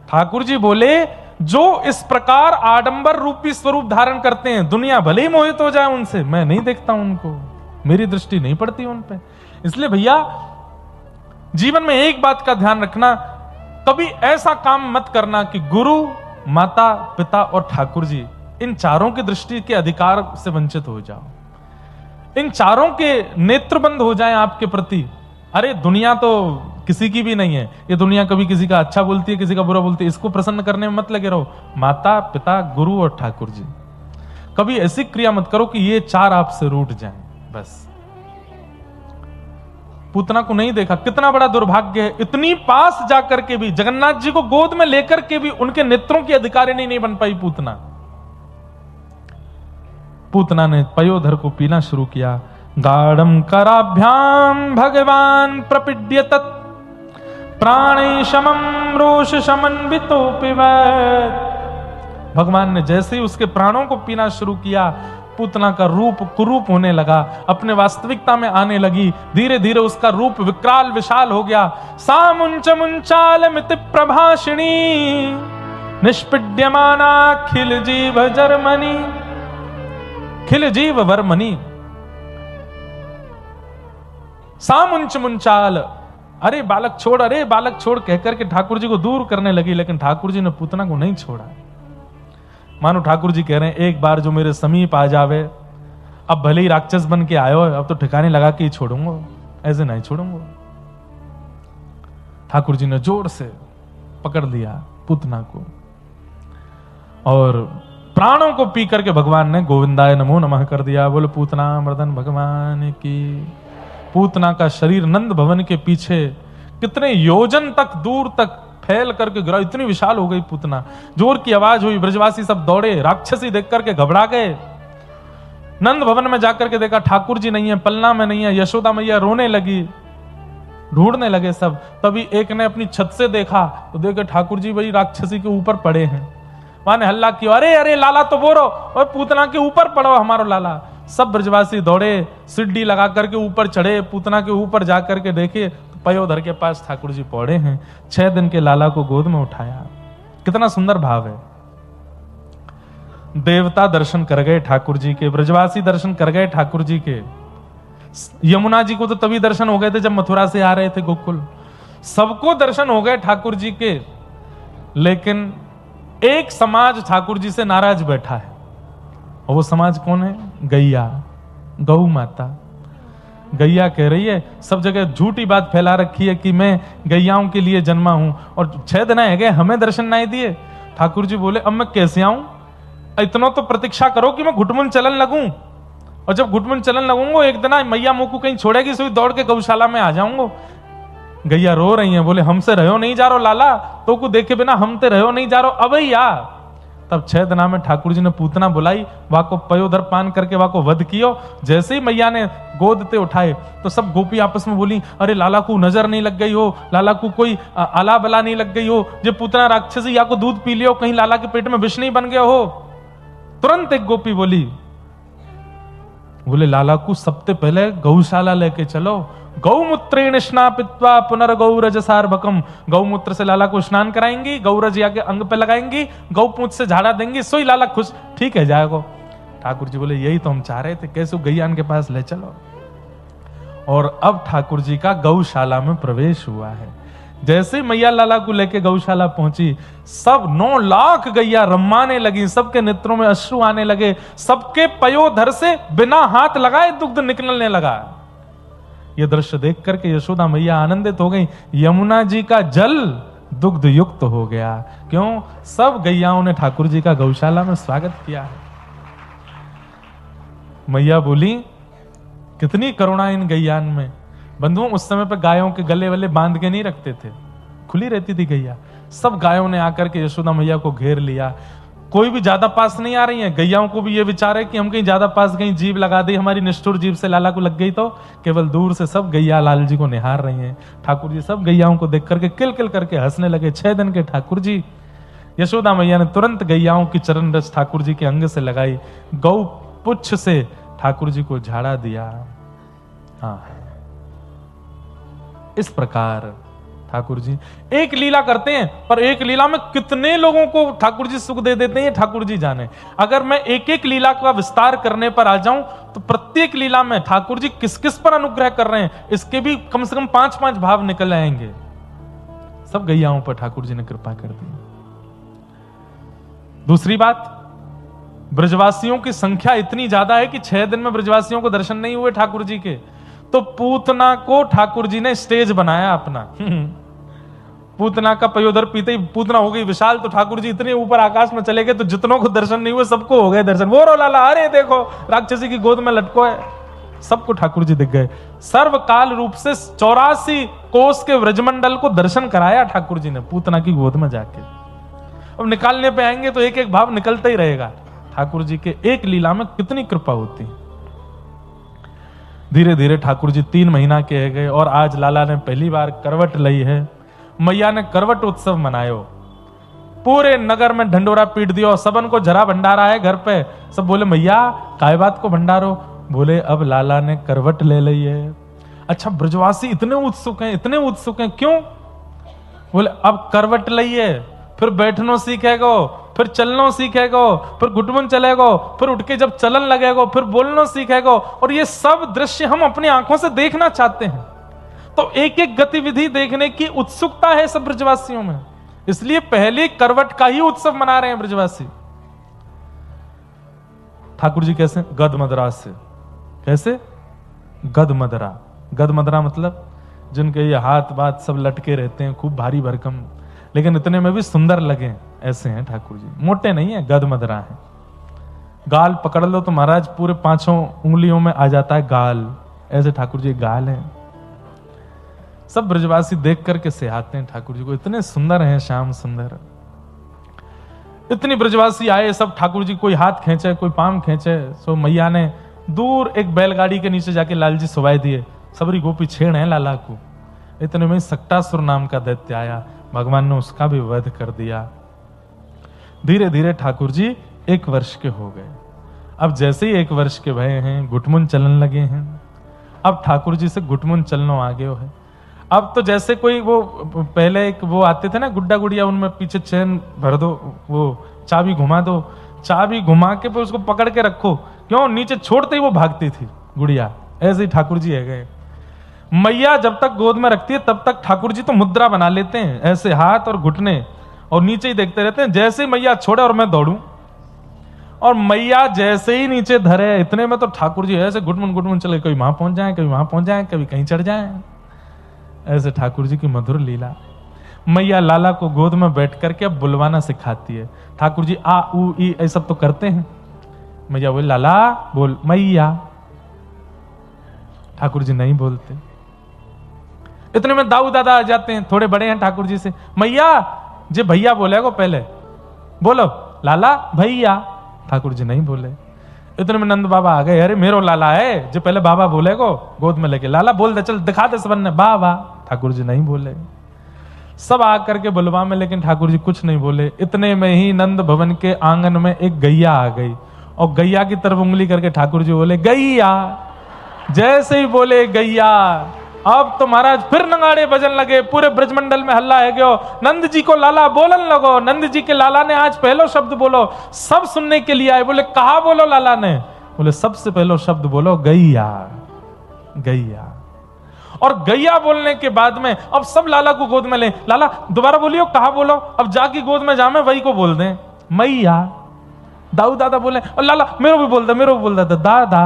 ठाकुर जी बोले, जो इस प्रकार आडंबर रूपी स्वरूप धारण करते हैं, दुनिया भले ही मोहित हो जाए उनसे, मैं नहीं देखता उनको, मेरी दृष्टि नहीं पड़ती उन पे। इसलिए भैया जीवन में एक बात का ध्यान रखना, कभी ऐसा काम मत करना कि गुरु, माता, पिता और ठाकुर जी, इन चारों की दृष्टि के अधिकार से वंचित हो जाओ, इन चारों के नेत्र बंद हो जाएं आपके प्रति। अरे दुनिया तो किसी की भी नहीं है, ये दुनिया कभी किसी का अच्छा बोलती है, किसी का बुरा बोलती है, इसको प्रसन्न करने में मत लगे रहो। माता, पिता, गुरु और ठाकुर जी, कभी ऐसी क्रिया मत करो कि ये 4 आपसे रूठ जाएं। बस पूतना को नहीं देखा, कितना बड़ा दुर्भाग्य है। इतनी पास जाकर के भी, जगन्नाथ जी को गोद में लेकर के भी उनके नेत्रों की अधिकारिणी नहीं बन पाई पूतना। पूतना ने पयोधर को पीना शुरू किया। गाढ़म कराभ्याम भगवान प्रपीड्य तत् प्राणे शमम रोष समन्वितो पिबत। भगवान ने जैसे ही उसके प्राणों को पीना शुरू किया, पूतना का रूप कुरूप होने लगा, अपने वास्तविकता में आने लगी। धीरे धीरे उसका रूप विकराल विशाल हो गया। सा मुंच मुंचाल मिति प्रभाषिणी निष्पीड्यमाना खिल जीव जर्मनी, खिल जीव वर्मनी। सा मुंच मुंचाल, अरे बालक छोड़, अरे बालक छोड़ कहकर के ठाकुर जी को दूर करने लगी, लेकिन ठाकुर जी ने पूतना को नहीं छोड़ा। मानो ठाकुर जी कह रहे हैं, एक बार जो मेरे समीप आ जावे, अब भले ही राक्षस बन के आयो, अब तो ठिकाने लगा के ही छोड़ूंगा, ऐसे नहीं छोड़ूंगा। ठाकुर जी ने जोर से पकड़ लिया पूतना को, और प्राणों को पी करके भगवान ने गोविंदाय नमो नमः कर दिया। बोले पूतना मर्दन भगवान की। पूतना का शरीर नंद भवन के पीछे कितने योजन तक दूर तक फैल करके गिरा, इतनी विशाल हो गई पूतना। जोर की आवाज हुई, ब्रजवासी सब दौड़े, राक्षसी देख करके घबरा गए। नंद भवन में जाकर के देखा ठाकुर जी नहीं है, पलना में नहीं है। यशोदा मैया रोने लगी, ढूंढने लगे सब। तभी एक ने अपनी छत से देखा, तो देखे ठाकुर जी वही राक्षसी के ऊपर पड़े हैं। वहां ने हल्ला किया, अरे अरे लाला तो बोरो, और पूतना के ऊपर पड़ो हमारो लाला। सब ब्रजवासी दौड़े, सीढ़ी लगा करके ऊपर चढ़े, पूतना के ऊपर जाकर के देखे तो पयोधर के पास ठाकुर जी पौड़े हैं। 6 दिन के लाला को गोद में उठाया। कितना सुंदर भाव है। देवता दर्शन कर गए ठाकुर जी के, ब्रजवासी दर्शन कर गए ठाकुर जी के। यमुना जी को तो तभी दर्शन हो गए थे जब मथुरा से आ रहे थे गोकुल। सबको दर्शन हो गए ठाकुर जी के, लेकिन एक समाज ठाकुर जी से नाराज बैठा है। और वो समाज कौन है? गैया, गौ माता। गैया कह रही है, सब जगह झूठी बात फैला रखी है कि मैं गैयाओं के लिए जन्मा हूं, और 6 दिन है गए हमें दर्शन नहीं दिए। ठाकुर जी बोले, अब मैं कैसे आऊं? इतना तो प्रतीक्षा करो कि मैं घुटमुन चलन लगूं, और जब घुटमुन चलन लगूंगा एक दिन मैया मुंह को कहीं छोड़ेगी, सोई दौड़ के गौशाला में आ जाऊंगा। गैया रो रही हैं, बोले हमसे रहो नहीं जा रहो लाला, तो को देखे बिना हम ते रहो नहीं जा रहो। अब या तब 6 दिना में ठाकुर जी ने पूतना बुलाई, वहां को पयोधर पान करके वहां को वध कियो। जैसे ही मैया ने गोद ते उठाए तो सब गोपी आपस में बोली, अरे लाला को नजर नहीं लग गई हो, लाला को कोई आला बला नहीं लग गई हो, जो पूतना राक्षसी या को दूध पी लियो, कहीं लाला के पेट में विष नहीं बन गया हो। तुरंत एक गोपी बोली, बोले लाला को सबसे पहले गौशाला लेके चलो, गौमूत्रेण स्नापित्वा पुनर्गौरज सार्वकम, गौमूत्र से लाला को स्नान कराएंगी, गौरज या के अंग पे लगाएंगी, गौपूंछ से झाड़ा देंगी, सोई लाला खुश ठीक है जाएगा। ठाकुर जी बोले यही तो हम चाह रहे थे, कैसे गैयान के पास ले चलो। और अब ठाकुर जी का गौशाला में प्रवेश हुआ है। जैसे मैया लाला को लेके गौशाला पहुंची, सब 9 लाख गैया रम्माने लगी, सबके नेत्रों में अश्रु आने लगे, सबके पयोधर से बिना हाथ लगाए दुग्ध निकलने लगा। यह दृश्य देख करके यशोदा मैया आनंदित हो गई, यमुना जी का जल दुग्ध युक्त हो गया। क्यों? सब गैयाओं ने ठाकुर जी का गौशाला में स्वागत किया है। मैया बोली, कितनी करुणा इन गैयान में। बंधुओं, उस समय पर गायों के गले वले बांध के नहीं रखते थे, खुली रहती थी गैया। सब गायों ने आकर के यशोदा मैया को घेर लिया। कोई भी ज्यादा पास नहीं आ रही है। गैयाओं को भी ये विचार है कि हम कहीं ज्यादा पास कहीं जीभ लगा दी, हमारी निष्ठुर जीभ से लाला को लग गई तो। केवल दूर से सब गैया लाल जी को निहार रही हैं। ठाकुर जी सब गैयाओं को देख करके किल किल करके हंसने लगे। 6 दिन के ठाकुर जी। यशोदा मैया ने तुरंत गैयाओं की चरण रस ठाकुर जी के अंग से लगाई, गौ पुच्छ से ठाकुर जी को झाड़ा दिया। हाँ, इस प्रकार ठाकुर जी एक लीला करते हैं, पर एक लीला में कितने लोगों को ठाकुर जी सुख दे देते हैं ठाकुर जी जाने। अगर मैं एक एक लीला का विस्तार करने पर आ जाऊं तो प्रत्येक लीला में ठाकुर जी किस किस पर अनुग्रह कर रहे हैं इसके भी कम से कम 5-5 भाव निकल आएंगे। सब गैयाओं पर ठाकुर जी ने कृपा कर दी। दूसरी बात, ब्रजवासियों की संख्या इतनी ज्यादा है कि 6 दिन में ब्रजवासियों को दर्शन नहीं हुए ठाकुर जी के, तो पूतना को ठाकुर जी ने स्टेज बनाया अपना। पूतना का पयोधर पीते ही पूतना हो गई विशाल, तो ठाकुर जी इतने ऊपर आकाश में चले गए तो जितनों को दर्शन नहीं हुए सबको हो गए दर्शन। वो रो लाला, अरे देखो राक्षसी की गोद में लटको है, सबको ठाकुर जी दिख गए। सर्वकाल रूप से 84 कोस के व्रजमंडल को दर्शन कराया ठाकुर जी ने पूतना की गोद में जाके। अब निकालने पे आएंगे तो एक एक भाव निकलता ही रहेगा। ठाकुर जी के एक लीला में कितनी कृपा होती है। धीरे धीरे ठाकुर जी 3 महीना के गए और आज लाला ने पहली बार करवट ली है। मैया ने करवट उत्सव मनायो, पूरे नगर में ढंडोरा पीट दियो, सबन को जरा भंडारा है घर पे। सब बोले मैया काय बात को भंडारो? बोले अब लाला ने करवट ले ली है। अच्छा, ब्रजवासी इतने उत्सुक हैं, इतने उत्सुक हैं, क्यों? बोले अब करवट ली है, फिर बैठनो सीखेगो, फिर चलनो सीखेगो, फिर घुटमुन चलेगो, फिर उठ के जब चलन लगेगो, फिर बोलनो सीखेगो। और ये सब दृश्य हम अपनी आंखों से देखना चाहते हैं, तो एक एक गतिविधि देखने की उत्सुकता है सब ब्रजवासियों में। इसलिए पहले करवट का ही उत्सव मना रहे हैं ब्रजवासी। ठाकुर जी कैसे? गदमदरा से। कैसे? गदमदरा। गदमदरा मतलब जिनके ये हाथ बात सब लटके रहते हैं, खूब भारी भरकम, लेकिन इतने में भी सुंदर लगे, ऐसे हैं ठाकुर जी। मोटे नहीं है, गदमदरा है। गाल पकड़ लो तो महाराज पूरे 5 उंगलियों में आ जाता है गाल, ऐसे ठाकुर जी गाल हैं। सब ब्रजवासी देख करके सिहाते हैं ठाकुर जी को, इतने सुंदर हैं, श्याम सुंदर। इतनी ब्रजवासी आए, सब ठाकुर जी कोई हाथ खींचे, कोई पांव खींचे। सो मैया ने दूर एक बैलगाड़ी के नीचे जाके लाल जी सुवाई दिए। सबरी गोपी छेड़ है लाला को। इतने में सक्टासुर नाम का दैत्य आया, भगवान ने उसका भी वध कर दिया। धीरे धीरे ठाकुर जी 1 वर्ष के हो गए। अब जैसे ही 1 वर्ष के भय हैं, घुटमुन चलन लगे हैं। अब ठाकुर जी से घुटमुन चलनो आ गयो है। अब तो जैसे कोई वो पहले एक वो आते थे ना गुड्डा गुड़िया, उनमें पीछे चैन भर दो, वो चाबी घुमा दो, चाबी घुमा के फिर उसको पकड़ के रखो, क्यों? नीचे छोड़ते ही वो भागती थी गुड़िया। ऐसे ही ठाकुर जी है गए। मैया जब तक गोद में रखती है तब तक ठाकुर जी तो मुद्रा बना लेते हैं, ऐसे हाथ और घुटने, और नीचे ही देखते रहते हैं। जैसे मैया छोड़े और मैं दौड़ूं, और मैया जैसे ही नीचे धरे, इतने में तो ठाकुर जी ऐसे घुटमुन चले, कभी वहां पहुंच जाए, कभी वहां पहुंच जाए, कभी कहीं चढ़ जाए। ऐसे ठाकुर जी की मधुर लीला। मैया लाला को गोद में बैठ करके अब बुलवाना सिखाती है। ठाकुर जी आ ऊ ई ये सब तो करते हैं। मैया बोले लाला बोल मैया। ठाकुर जी नहीं बोलते। इतने में दाऊ दादा आ जाते हैं, थोड़े बड़े हैं ठाकुर जी से। मैया जे भैया बोले को पहले बोलो, लाला भैया। ठाकुर जी नहीं बोले। इतने में नंद बाबा आ गए, अरे मेरो लाला है जो पहले बाबा बोले को गोद में लेके, लाला बोल दे, चल दिखा दे सबन ने, बाबा। ठाकुर जी नहीं बोले। सब आकर के बुलवा में, लेकिन ठाकुर जी कुछ नहीं बोले। इतने में ही नंद भवन के आंगन में एक गैया आ गई और गैया की तरफ उंगली करके ठाकुर जी बोले गैया। जैसे ही बोले गैया, अब तो महाराज फिर नगाड़े बजन लगे, पूरे ब्रजमंडल में हल्ला है गयो, नंद जी को लाला बोलन लगो, नंद जी के लाला ने आज पहलो शब्द बोलो। सब सुनने के लिए आए, बोले कहा बोलो लाला ने? बोले सबसे पहलो शब्द बोलो गैया, गैया। और गैया बोलने के बाद में अब सब लाला को गोद में ले, लाला दोबारा बोलियो, कहा बोलो? अब जाके गोद में जामे वही को बोल दें मैया। दाऊ दादा बोले, और लाला मेरे भी बोल दे, मेरे भी बोल दे, दादा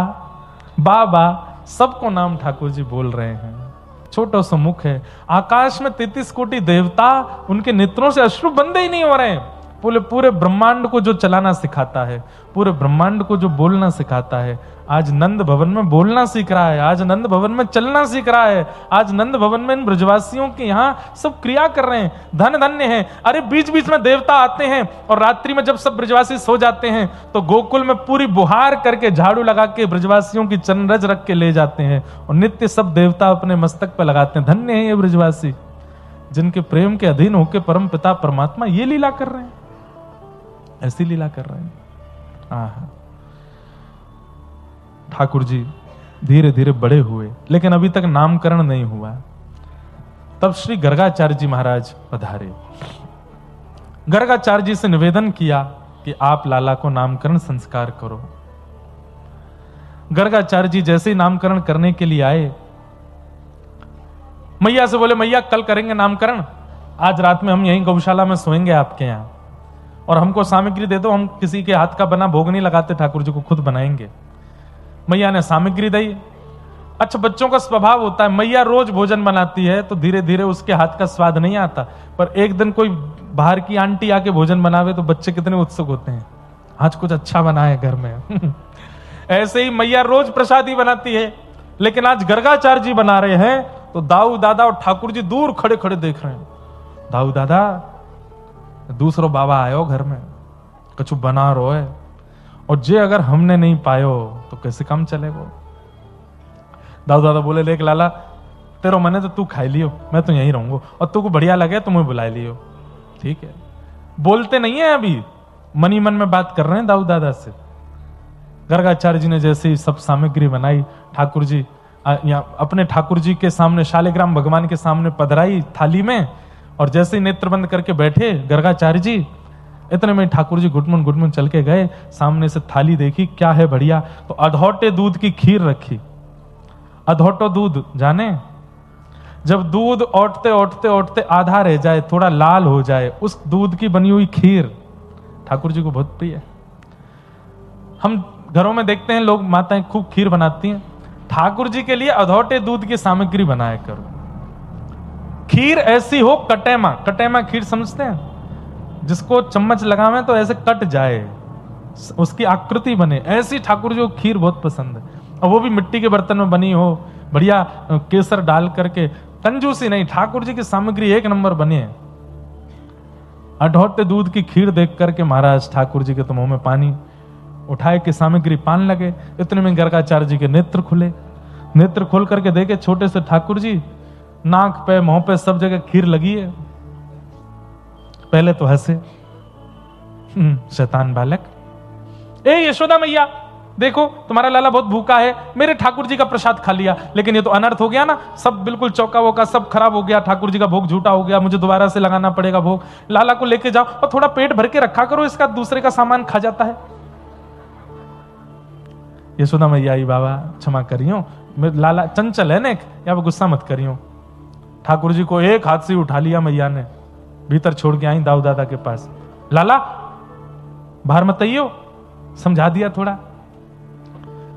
बाबा, सबको नाम ठाकुर जी बोल रहे हैं। छोटा सा मुख है, आकाश में 33 कोटि देवता, उनके नेत्रों से अश्रु बंदे ही नहीं हो रहे हैं। पूरे ब्रह्मांड को जो चलाना सिखाता है, पूरे ब्रह्मांड को जो बोलना सिखाता है, आज नंद भवन में बोलना सीख रहा है, आज नंद भवन में चलना सीख रहा है, आज नंद भवन में इन ब्रजवासियों के यहाँ सब क्रिया कर रहे हैं। धन धन्य है। अरे बीच बीच में देवता आते हैं और रात्रि में जब सब ब्रजवासी सो जाते हैं तो गोकुल में पूरी बुहार करके झाड़ू लगा के ब्रजवासियों की चरणरज रख के ले जाते हैं और नित्य सब देवता अपने मस्तक पर लगाते हैं। धन्य है ये ब्रजवासी जिनके प्रेम के अधीन होकर परम पिता परमात्मा ये लीला कर रहे हैं, ऐसी लीला कर रहे हैं। ठाकुर जी धीरे धीरे बड़े हुए, लेकिन अभी तक नामकरण नहीं हुआ। तब श्री गर्गाचार्य जी महाराज पधारे। गर्गाचार्य जी से निवेदन किया कि आप लाला को नामकरण संस्कार करो। गर्गाचार्य जी जैसे ही नामकरण करने के लिए आए, मैया से बोले मैया कल करेंगे नामकरण, आज रात में हम यहीं गौशाला में सोएंगे आपके यहां, और हमको सामग्री दे दो, हम किसी के हाथ का बना भोग नहीं लगाते, ठाकुर जी को खुद बनाएंगे। मैया ने सामग्री दी। अच्छा, बच्चों का स्वभाव होता है, मैया रोज भोजन बनाती है तो धीरे धीरे उसके हाथ का स्वाद नहीं आता, पर एक दिन कोई बाहर की आंटी आके भोजन बनावे तो बच्चे कितने उत्सुक होते हैं, आज कुछ अच्छा बना है घर में। ऐसे ही मैया रोज प्रसादी बनाती है, लेकिन आज गर्गाचार्य जी बना रहे हैं तो दाऊ दादा और ठाकुर जी दूर खड़े खड़े देख रहे हैं। दाऊ दादा दूसरो बाबा आयो घर में, कुछ बना रो है, और जे अगर हमने नहीं पायो तो कैसे काम चलेगो? दाऊ दादा बोले देख लाला, तेरो मने तो तू खाई लियो, मैं तो यहीं रहूंगा, और तू को बढ़िया लगे तो मुझे बुला लियो। ठीक है, बोलते नहीं है, अभी मनी मन में बात कर रहे हैं दाऊ दादा से। गर्गाचार्य जी ने जैसे ही सब सामग्री बनाई, ठाकुर जी अपने ठाकुर जी के सामने, शालिग्राम भगवान के सामने पधराई थाली में, और जैसे ही नेत्र बंद करके बैठे गर्गाचार्य जी, इतने में ठाकुर जी घुटमुन चल के गए, सामने से थाली देखी, क्या है बढ़िया, तो अधौटे दूध की खीर रखी। अधौटो दूध जाने, जब दूध औटते औटते औटते आधा रह जाए, थोड़ा लाल हो जाए, उस दूध की बनी हुई खीर ठाकुर जी को बहुत प्रिय है। हम घरों में देखते हैं लोग, माताएं खूब खीर बनाती हैं, ठाकुर जी के लिए अधौटे दूध की सामग्री बनाया करो। खीर ऐसी हो कटेमा, कटेमा खीर समझते हैं, जिसको चम्मच लगावे तो ऐसे कट जाए, उसकी आकृति बने, ऐसी ठाकुर जी को खीर बहुत पसंद है, और वो भी मिट्टी के बर्तन में बनी हो, बढ़िया केसर डाल करके, कंजूसी नहीं, ठाकुर जी की सामग्री एक नंबर बनी है। अधौटे दूध की खीर देख करके महाराज ठाकुर जी के तो मुंह में पानी, उठाए के सामग्री पान लगे। इतने में गर्गाचार्य जी के नेत्र खुले, नेत्र खोल करके देखे छोटे से ठाकुर जी, नाक पे मुंह पे सब जगह खीर लगी है। पहले तो हंसे, शैतान बालक, ए यशोदा मैया देखो तुम्हारा लाला बहुत भूखा है, मेरे ठाकुर जी का प्रसाद खा लिया, लेकिन ये तो अनर्थ हो गया ना, सब बिल्कुल चौका वोका सब खराब हो गया, ठाकुर जी का भोग झूठा हो गया, मुझे दोबारा से लगाना पड़ेगा भोग। लाला को लेके जाओ और थोड़ा पेट भर के रखा करो, इसका दूसरे का सामान खा जाता है। यशोदा मैया आई, बाबा क्षमा करियो, मेरे लाला चंचल है ने, या गुस्सा मत करियो। ठाकुर जी को एक हाथ से उठा लिया मैया ने, भीतर छोड़ के आई दाऊ दादा के पास। लाला बाहर मत आइयो, समझा दिया थोड़ा।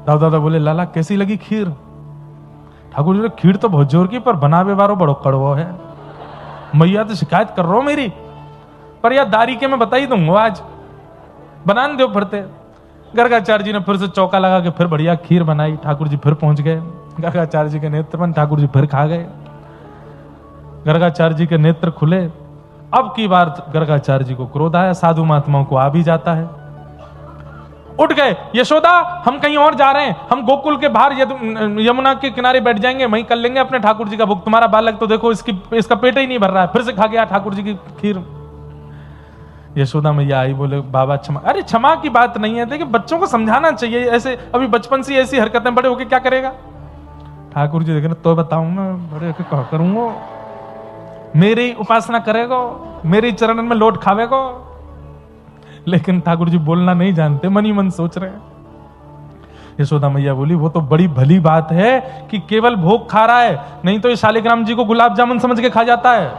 दाऊ दादा बोले लाला कैसी लगी खीर? ठाकुर जी ने खीर तो बहुत जोर की, पर बनावे वारो बड़ो कड़वो है। मैया तो शिकायत कर रहा हूं मेरी, पर यार दारी के मैं बता ही दूंगा, आज बनान दो फिरते। गर्गाचार्य जी ने फिर से चौका लगा के फिर बढ़िया खीर बनाई, ठाकुर जी फिर पहुंच गए। गर्गाचार्य जी के नेत्र बंद, ठाकुर जी फिर खा गए। गर्गाचार्य जी के नेत्र खुले, अब की बार गर्गाचार्य जी को क्रोध आया, साधु महात्माओं को आ भी जाता है। उठ गए, यशोदा हम कहीं और जा रहे हैं, हम गोकुल के बाहर यमुना के किनारे बैठ जाएंगे, वहीं कर लेंगे अपने ठाकुर जी का भोग। तुम्हारा बालक तो देखो इसका पेट ही नहीं भर रहा है, फिर से खा गया ठाकुर जी की खीर। यशोदा मैया आई, बोले बाबा क्षमा। अरे क्षमा की बात नहीं है, देखिए बच्चों को समझाना चाहिए, ऐसे अभी बचपन से ऐसी हरकतें, बड़े होके क्या करेगा। ठाकुर जी देखे तो बताऊंगा, बड़े होके क्या करूंगा, मेरी उपासना करेगो, मेरी चरणन में लौट खावेगो। लेकिन ठाकुर जी बोलना नहीं जानते, मन ही मन सोच रहे हैं। यशोदा मैया बोली वो तो बड़ी भली बात है कि केवल भोग खा रहा है, नहीं तो ये शालिग्राम जी को गुलाब जामुन समझ के खा जाता है।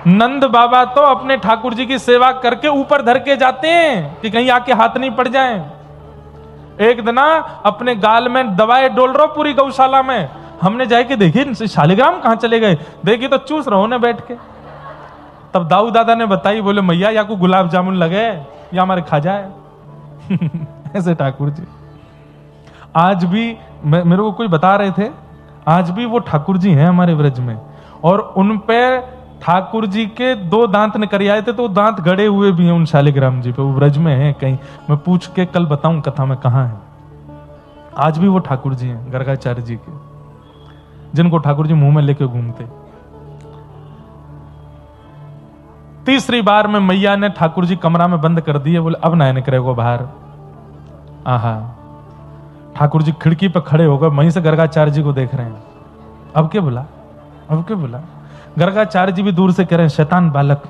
नंद बाबा तो अपने ठाकुर जी की सेवा करके ऊपर धर के जाते हैं कि कहीं आके हाथ नहीं पड़ जाए। एक दिन अपने गाल में दवाएं डोल रहा पूरी गौशाला में, हमने जाके देखी शालिग्राम कहां चले गए, देखी तो चूस रहो ने बैठ के। तब दाऊ दादा ने बताई, बोले मैया या को गुलाब जामुन लगे या हमारे खा जाए। ऐसे ठाकुर जी आज भी मेरे को कोई बता रहे थे, आज भी वो ठाकुर जी हैं हमारे व्रज में, और उन पे ठाकुर जी के 2 दांत निकल आए थे, तो दांत गड़े हुए भी हैं उन शालिग्राम जी पे, वो व्रज में हैं कहीं। मैं पूछ के कल बताऊं कथा में कहां है। आज भी वो ठाकुर जी हैं गर्गाचार्य जी के, जिनको ठाकुर जी मुंह में लेके घूमते। तीसरी बार में मैया ने ठाकुर जी कमरा में बंद कर दिए, बोले अब ना निकलेगो बाहर। आहा, ठाकुर जी खिड़की पर खड़े हो गए, वहीं से गर्गाचार्य जी को देख रहे हैं। अब क्या बोला, अब क्या बोला। गर्गाचार्य जी भी दूर से कह रहे हैं शैतान बालक।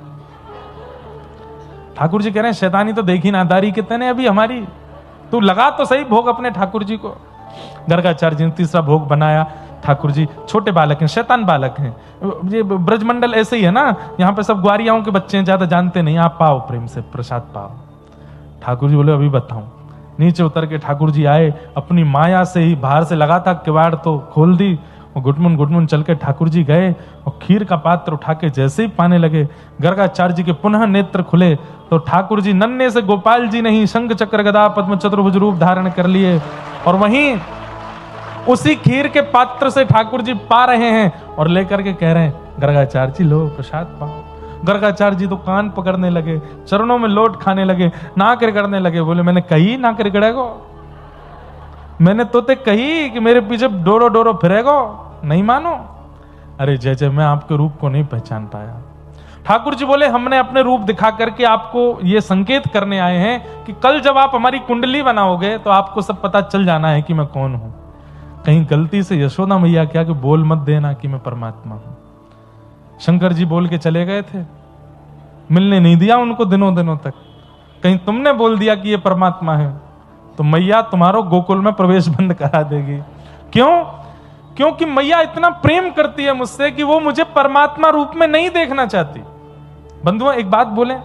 ठाकुर जी कह रहे हैं शैतानी तो देखी नादारी कितने अभी हमारी, तू लगा तो सही भोग अपने ठाकुर जी को। गर्गाचार्य जी ने तीसरा भोग बनाया। ठाकुर जी छोटे बालक हैं, शैतान बालक हैं। ये ब्रजमंडल ऐसे ही है ना, यहाँ पे सब ग्वारियाओं के बच्चे हैं, ज्यादा जानते नहीं, आप पाओ प्रेम से प्रसाद पाओ। ठाकुर जी बोले अभी बताऊं। नीचे उतर के ठाकुर जी आए, अपनी माया से ही बाहर से लगा था किवाड़ तो खोल दी, और घुटमुन घुटमुन चल के ठाकुर जी गए, और खीर का पात्र उठा के जैसे ही पाने लगे, गर्गाचार्य जी के पुनः नेत्र खुले तो ठाकुर जी नन्हे से गोपाल जी नहीं, शंख चक्र गदा पद्म चतुर्भुज रूप धारण कर लिए, और वहीं उसी खीर के पात्र से ठाकुर जी पा रहे हैं, और लेकर के कह रहे हैं गर्गाचार्य जी लो प्रसाद पाओ। गर्गाचार्य जी तो कान पकड़ने लगे, चरणों में लोट खाने लगे, नाक रगड़ने लगे। बोले मैंने कही नाक रगड़ेगो, मैंने तोते कही कि मेरे पीछे डोरो डोरो फिरेगो, नहीं मानो। अरे जय जय, मैं आपके रूप को नहीं पहचान पाया। ठाकुर जी बोले हमने अपने रूप दिखा करके आपको ये संकेत करने आए हैं कि कल जब आप हमारी कुंडली बनाओगे तो आपको सब पता चल जाना है कि मैं कौन हूं। कहीं गलती से यशोदा मैया क्या कि बोल मत देना कि मैं परमात्मा हूं। शंकर जी बोल के चले गए थे, मिलने नहीं दिया उनको दिनों दिनों तक। कहीं तुमने बोल दिया कि ये परमात्मा है तो मैया तुम्हारो गोकुल में प्रवेश बंद करा देगी। क्यों? क्योंकि मैया इतना प्रेम करती है मुझसे कि वो मुझे परमात्मा रूप में नहीं देखना चाहती। बंधुओं एक बात बोले,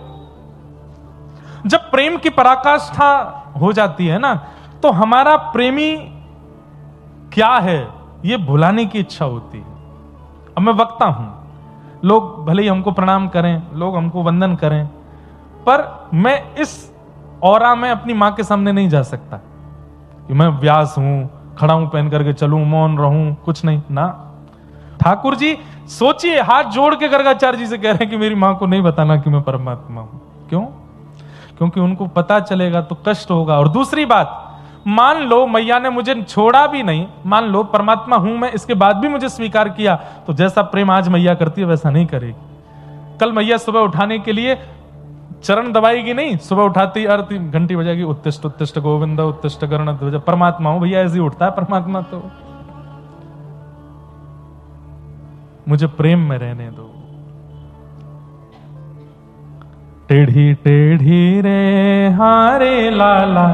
जब प्रेम की पराकाष्ठा हो जाती है ना, तो हमारा प्रेमी क्या है ये भुलाने की इच्छा होती है। अब मैं वक्ता हूं, लोग भले ही हमको प्रणाम करें, लोग हमको वंदन करें, पर मैं इस औरा में अपनी मां के सामने नहीं जा सकता कि मैं व्यास हूं, खड़ा हूं पहन करके चलूं, मौन रहूं, कुछ नहीं ना। ठाकुर जी सोचिए, हाथ जोड़ के गर्गाचार्य जी से कह रहे हैं कि मेरी मां को नहीं बताना कि मैं परमात्मा हूं। क्यों? क्योंकि उनको पता चलेगा तो कष्ट होगा। और दूसरी बात, मान लो मैया ने मुझे छोड़ा भी नहीं, मान लो परमात्मा हूं मैं, इसके बाद भी मुझे स्वीकार किया, तो जैसा प्रेम आज मैया करती है वैसा नहीं करेगी। कल मैया सुबह उठाने के लिए चरण दबाएगी नहीं, सुबह उठाती आरती घंटी बजाएगी, उत्तिष्ठ उत्तिष्ठ गोविंद उत्तिष्ठ गरुण। परमात्मा हूं भैया, ऐसे ही उठता है परमात्मा। तो मुझे प्रेम में रहने दो। टेढ़ी टेढ़ी रे हारे लाला,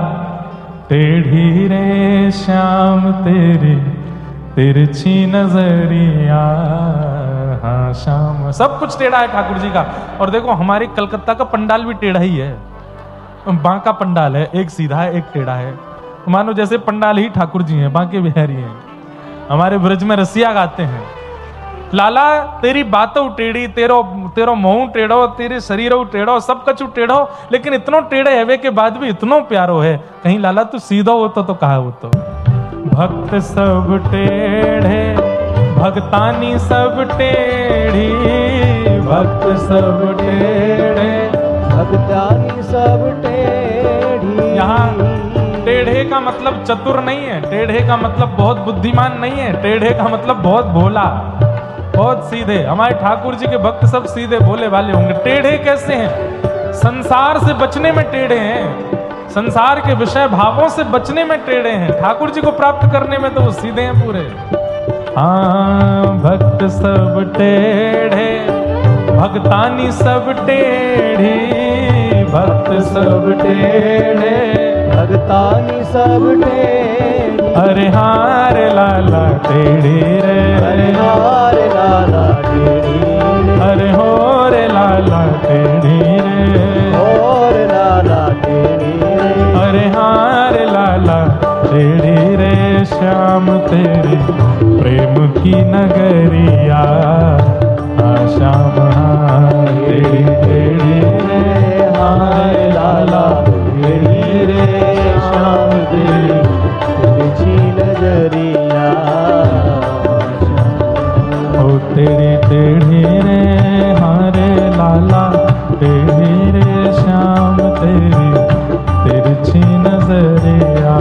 टेढ़ी रे श्याम तेरी तिरछी नजरिया, हाँ श्याम। सब कुछ टेढ़ा है ठाकुर जी का। और देखो हमारे कलकत्ता का पंडाल भी टेढ़ा ही है, बांका पंडाल है, एक सीधा है एक टेढ़ा है। मानो जैसे पंडाल ही ठाकुर जी हैं, बांके बिहारी हैं। हमारे ब्रज में रसिया गाते हैं, लाला तेरी बातों टेढ़ी, तेरो मुंह टेढ़ो, तेरे शरीर टेढ़ो, सब कछु टेढ़ो, लेकिन इतनो टेढ़े हवे के बाद भी इतनो प्यारो है। कहीं लाला तू सीधा हो तो कहा हो तो। भक्त सब टेढ़े भक्तानी सब टेढ़ी, भक्त सब टेढ़े, भक्तानी सब टेढ़ी। यहाँ टेढ़े का मतलब चतुर नहीं है, टेढ़े का मतलब बहुत बुद्धिमान नहीं है, टेढ़े का मतलब बहुत भोला, बहुत सीधे। हमारे ठाकुर जी के भक्त सब सीधे भोले वाले होंगे। टेढ़े कैसे हैं? संसार से बचने में टेढ़े हैं, संसार के विषय भावों से बचने में टेढ़े हैं, ठाकुर जी को प्राप्त करने में तो वो सीधे हैं पूरे। हाँ, भक्त सब टेढ़े, भक्तानी सब टेढ़ी, भक्त सब टेढ़े, भक्तानी सब टेढ़ी। अरे हार लाला टेढ़ी रे, अरे हार लाला टेढ़ी रे, अरे हो रे लाला टेढ़ी रे, और लाला टेढ़ी रे, अरे हार लाला टेढ़ी रे। श्याम तेरे प्रेम की नगरिया, श्याम हार टेढ़ी टेढ़ी रे, हार लाला टेढ़ी रे, श्याम तेरी तिरछी नजरिया। ओ तेरी टेढ़ी रे, हारे लाला टेढ़ी रे, श्याम तेरी तिरछी नजरिया,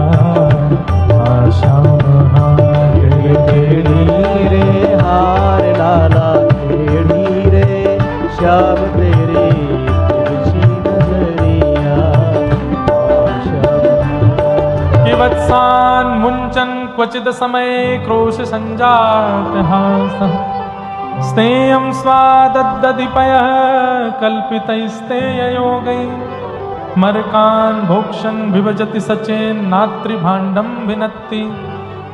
श्याम हारे टेढ़ी रे, हार लाला टेढ़ी रे, श्याम तेरी तिरछी नजरिया। वत्सान मुंचन क्वचिद समय क्रोश संजात हासः, स्तेयं स्वादद्दधिपयः कल्पितैस्तेययोगैः, मरकान् भोक्षन् विभजति सचेन नात्रिभाण्डं विनत्ति,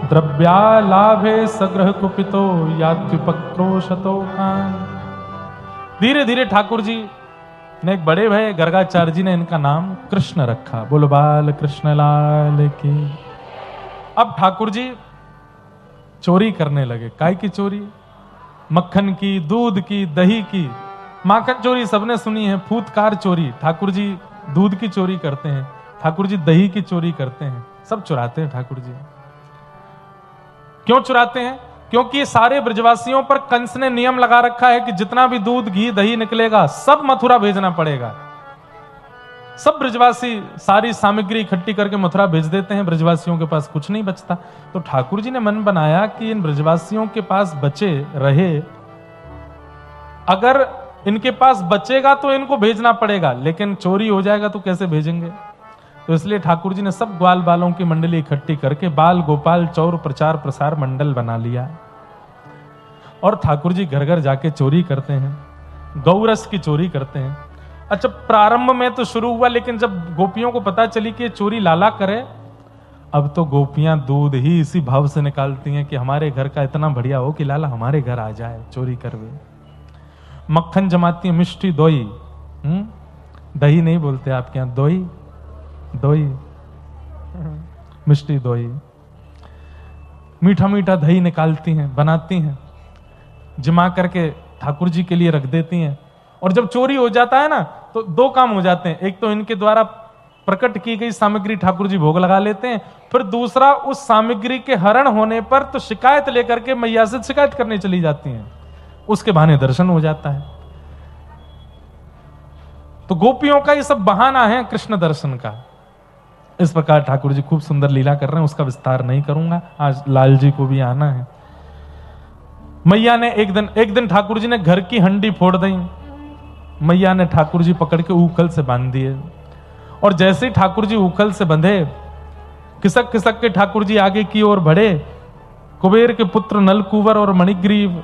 द्रव्यालाभे सग्रह कुपितो यात्युपक्रोशतो कान्। धीरे धीरे ठाकुर जी ने एक बड़े भाई गर्गाचार्य जी ने इनका नाम कृष्ण रखा। बोलो बाल कृष्ण लाल की। अब ठाकुर जी चोरी करने लगे। काय की चोरी? मक्खन की, दूध की, दही की। माखन चोरी सबने सुनी है, फूतकार चोरी। ठाकुर जी दूध की चोरी करते हैं, ठाकुर जी दही की चोरी करते हैं, सब चुराते हैं ठाकुर जी। क्यों चुराते हैं? क्योंकि ये सारे ब्रजवासियों पर कंस ने नियम लगा रखा है कि जितना भी दूध, घी, दही निकलेगा सब मथुरा भेजना पड़ेगा। सब ब्रजवासी सारी सामग्री इकट्ठी करके मथुरा भेज देते हैं, ब्रजवासियों के पास कुछ नहीं बचता। तो ठाकुर जी ने मन बनाया कि इन ब्रजवासियों के पास बचे रहे, अगर इनके पास बचेगा तो इनको भेजना पड़ेगा, लेकिन चोरी हो जाएगा तो कैसे भेजेंगे। तो इसलिए ठाकुर जी ने सब ग्वाल बालों की मंडली इकट्ठी करके बाल गोपाल चौर प्रचार प्रसार मंडल बना लिया, और ठाकुर जी घर घर जाके चोरी करते हैं, गौरस की चोरी करते हैं। अच्छा, प्रारंभ में तो शुरू हुआ, लेकिन जब गोपियों को पता चली कि चोरी लाला करे, अब तो गोपियां दूध ही इसी भाव से निकालती हैं कि हमारे घर का इतना बढ़िया हो कि लाला हमारे घर आ जाए चोरी करवे। मक्खन जमाती है, मिष्टी दोई, दही नहीं बोलते आपके यहां, दोई दोई, मिष्टी दोई, मीठा मीठा दही निकालती हैं, बनाती हैं, जमा करके ठाकुर जी के लिए रख देती हैं। और जब चोरी हो जाता है ना, तो दो काम हो जाते हैं। एक तो इनके द्वारा प्रकट की गई सामग्री ठाकुर जी भोग लगा लेते हैं, फिर दूसरा उस सामग्री के हरण होने पर तो शिकायत लेकर के मैया से शिकायत करने चली जाती हैं, उसके बहाने दर्शन हो जाता है। तो गोपियों का ये सब बहाना है कृष्ण दर्शन का। इस प्रकार ठाकुर जी खूब सुंदर लीला कर रहे हैं, उसका विस्तार नहीं करूंगा, आज लाल जी को भी आना है। मैया ने एक दिन ठाकुर जी ने घर की हंडी फोड़ दी। मैया ने ठाकुर जी पकड़ के ऊखल से बांध दिए, और जैसे ही ठाकुर जी ऊखल से बंधे, खिसक खिसक के ठाकुर जी आगे की ओर बढ़े। कुबेर के पुत्र नलकुवर और मणिग्रीव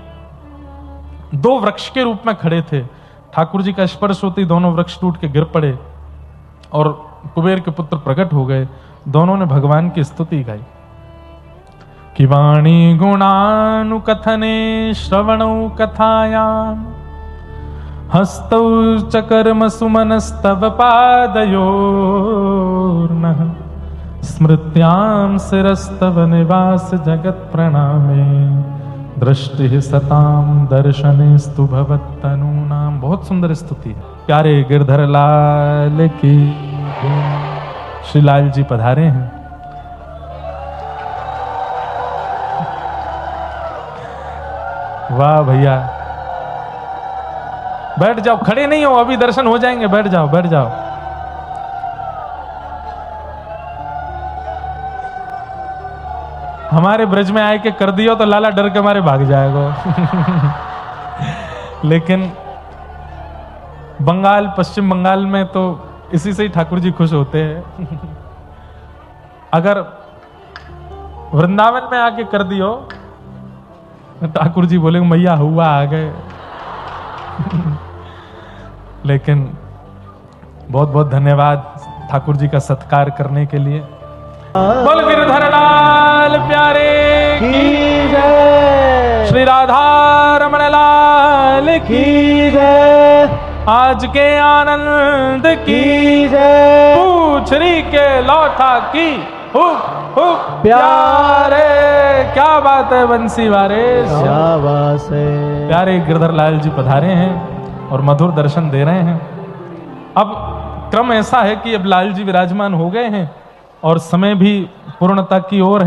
दो वृक्ष के रूप में खड़े थे। ठाकुर जी का स्पर्श होते ही दोनों वृक्ष टूट के गिर पड़े और कुबेर के पुत्र प्रकट हो गए। दोनों ने भगवान की स्तुति गाई कि वाणी गुणानुकथने श्रवणौ कथायाम हस्तौ च कर्म सुमनस्तव पादयोर्नः स्मृत्यां शिरस्तव निवास जगत प्रणामे दृष्टि सताम दर्शनेस्तु भवत्तनूनाम। बहुत सुंदर स्तुति है। प्यारे गिरधर लाल की श्री लाल जी पधारे हैं। वाह भैया, बैठ जाओ, खड़े नहीं हो, अभी दर्शन हो जाएंगे, बैठ जाओ बैठ जाओ। हमारे ब्रज में आए के कर दियो तो लाला डर के मारे भाग जाएगा। लेकिन बंगाल, पश्चिम बंगाल में तो इसी से ही ठाकुर जी खुश होते हैं। अगर वृंदावन में आके कर दियो ठाकुर जी बोलेंगे मैया हुआ आ गए। लेकिन बहुत बहुत धन्यवाद ठाकुर जी का सत्कार करने के लिए। बोल गिरधर लाल प्यारे की जय, श्री राधा रमण लाल की जय, आज के आनंद की की जय, पूछरी के लौटा की हुक प्यारे, क्या बात है बंसी वारे। शाबाश है। प्यारे गिरधर लाल जी पधारे हैं और मधुर दर्शन दे रहे हैं। अब क्रम ऐसा है कि अब लाल जी विराजमान हो गए हैं और समय भी पूर्णता की ओर है।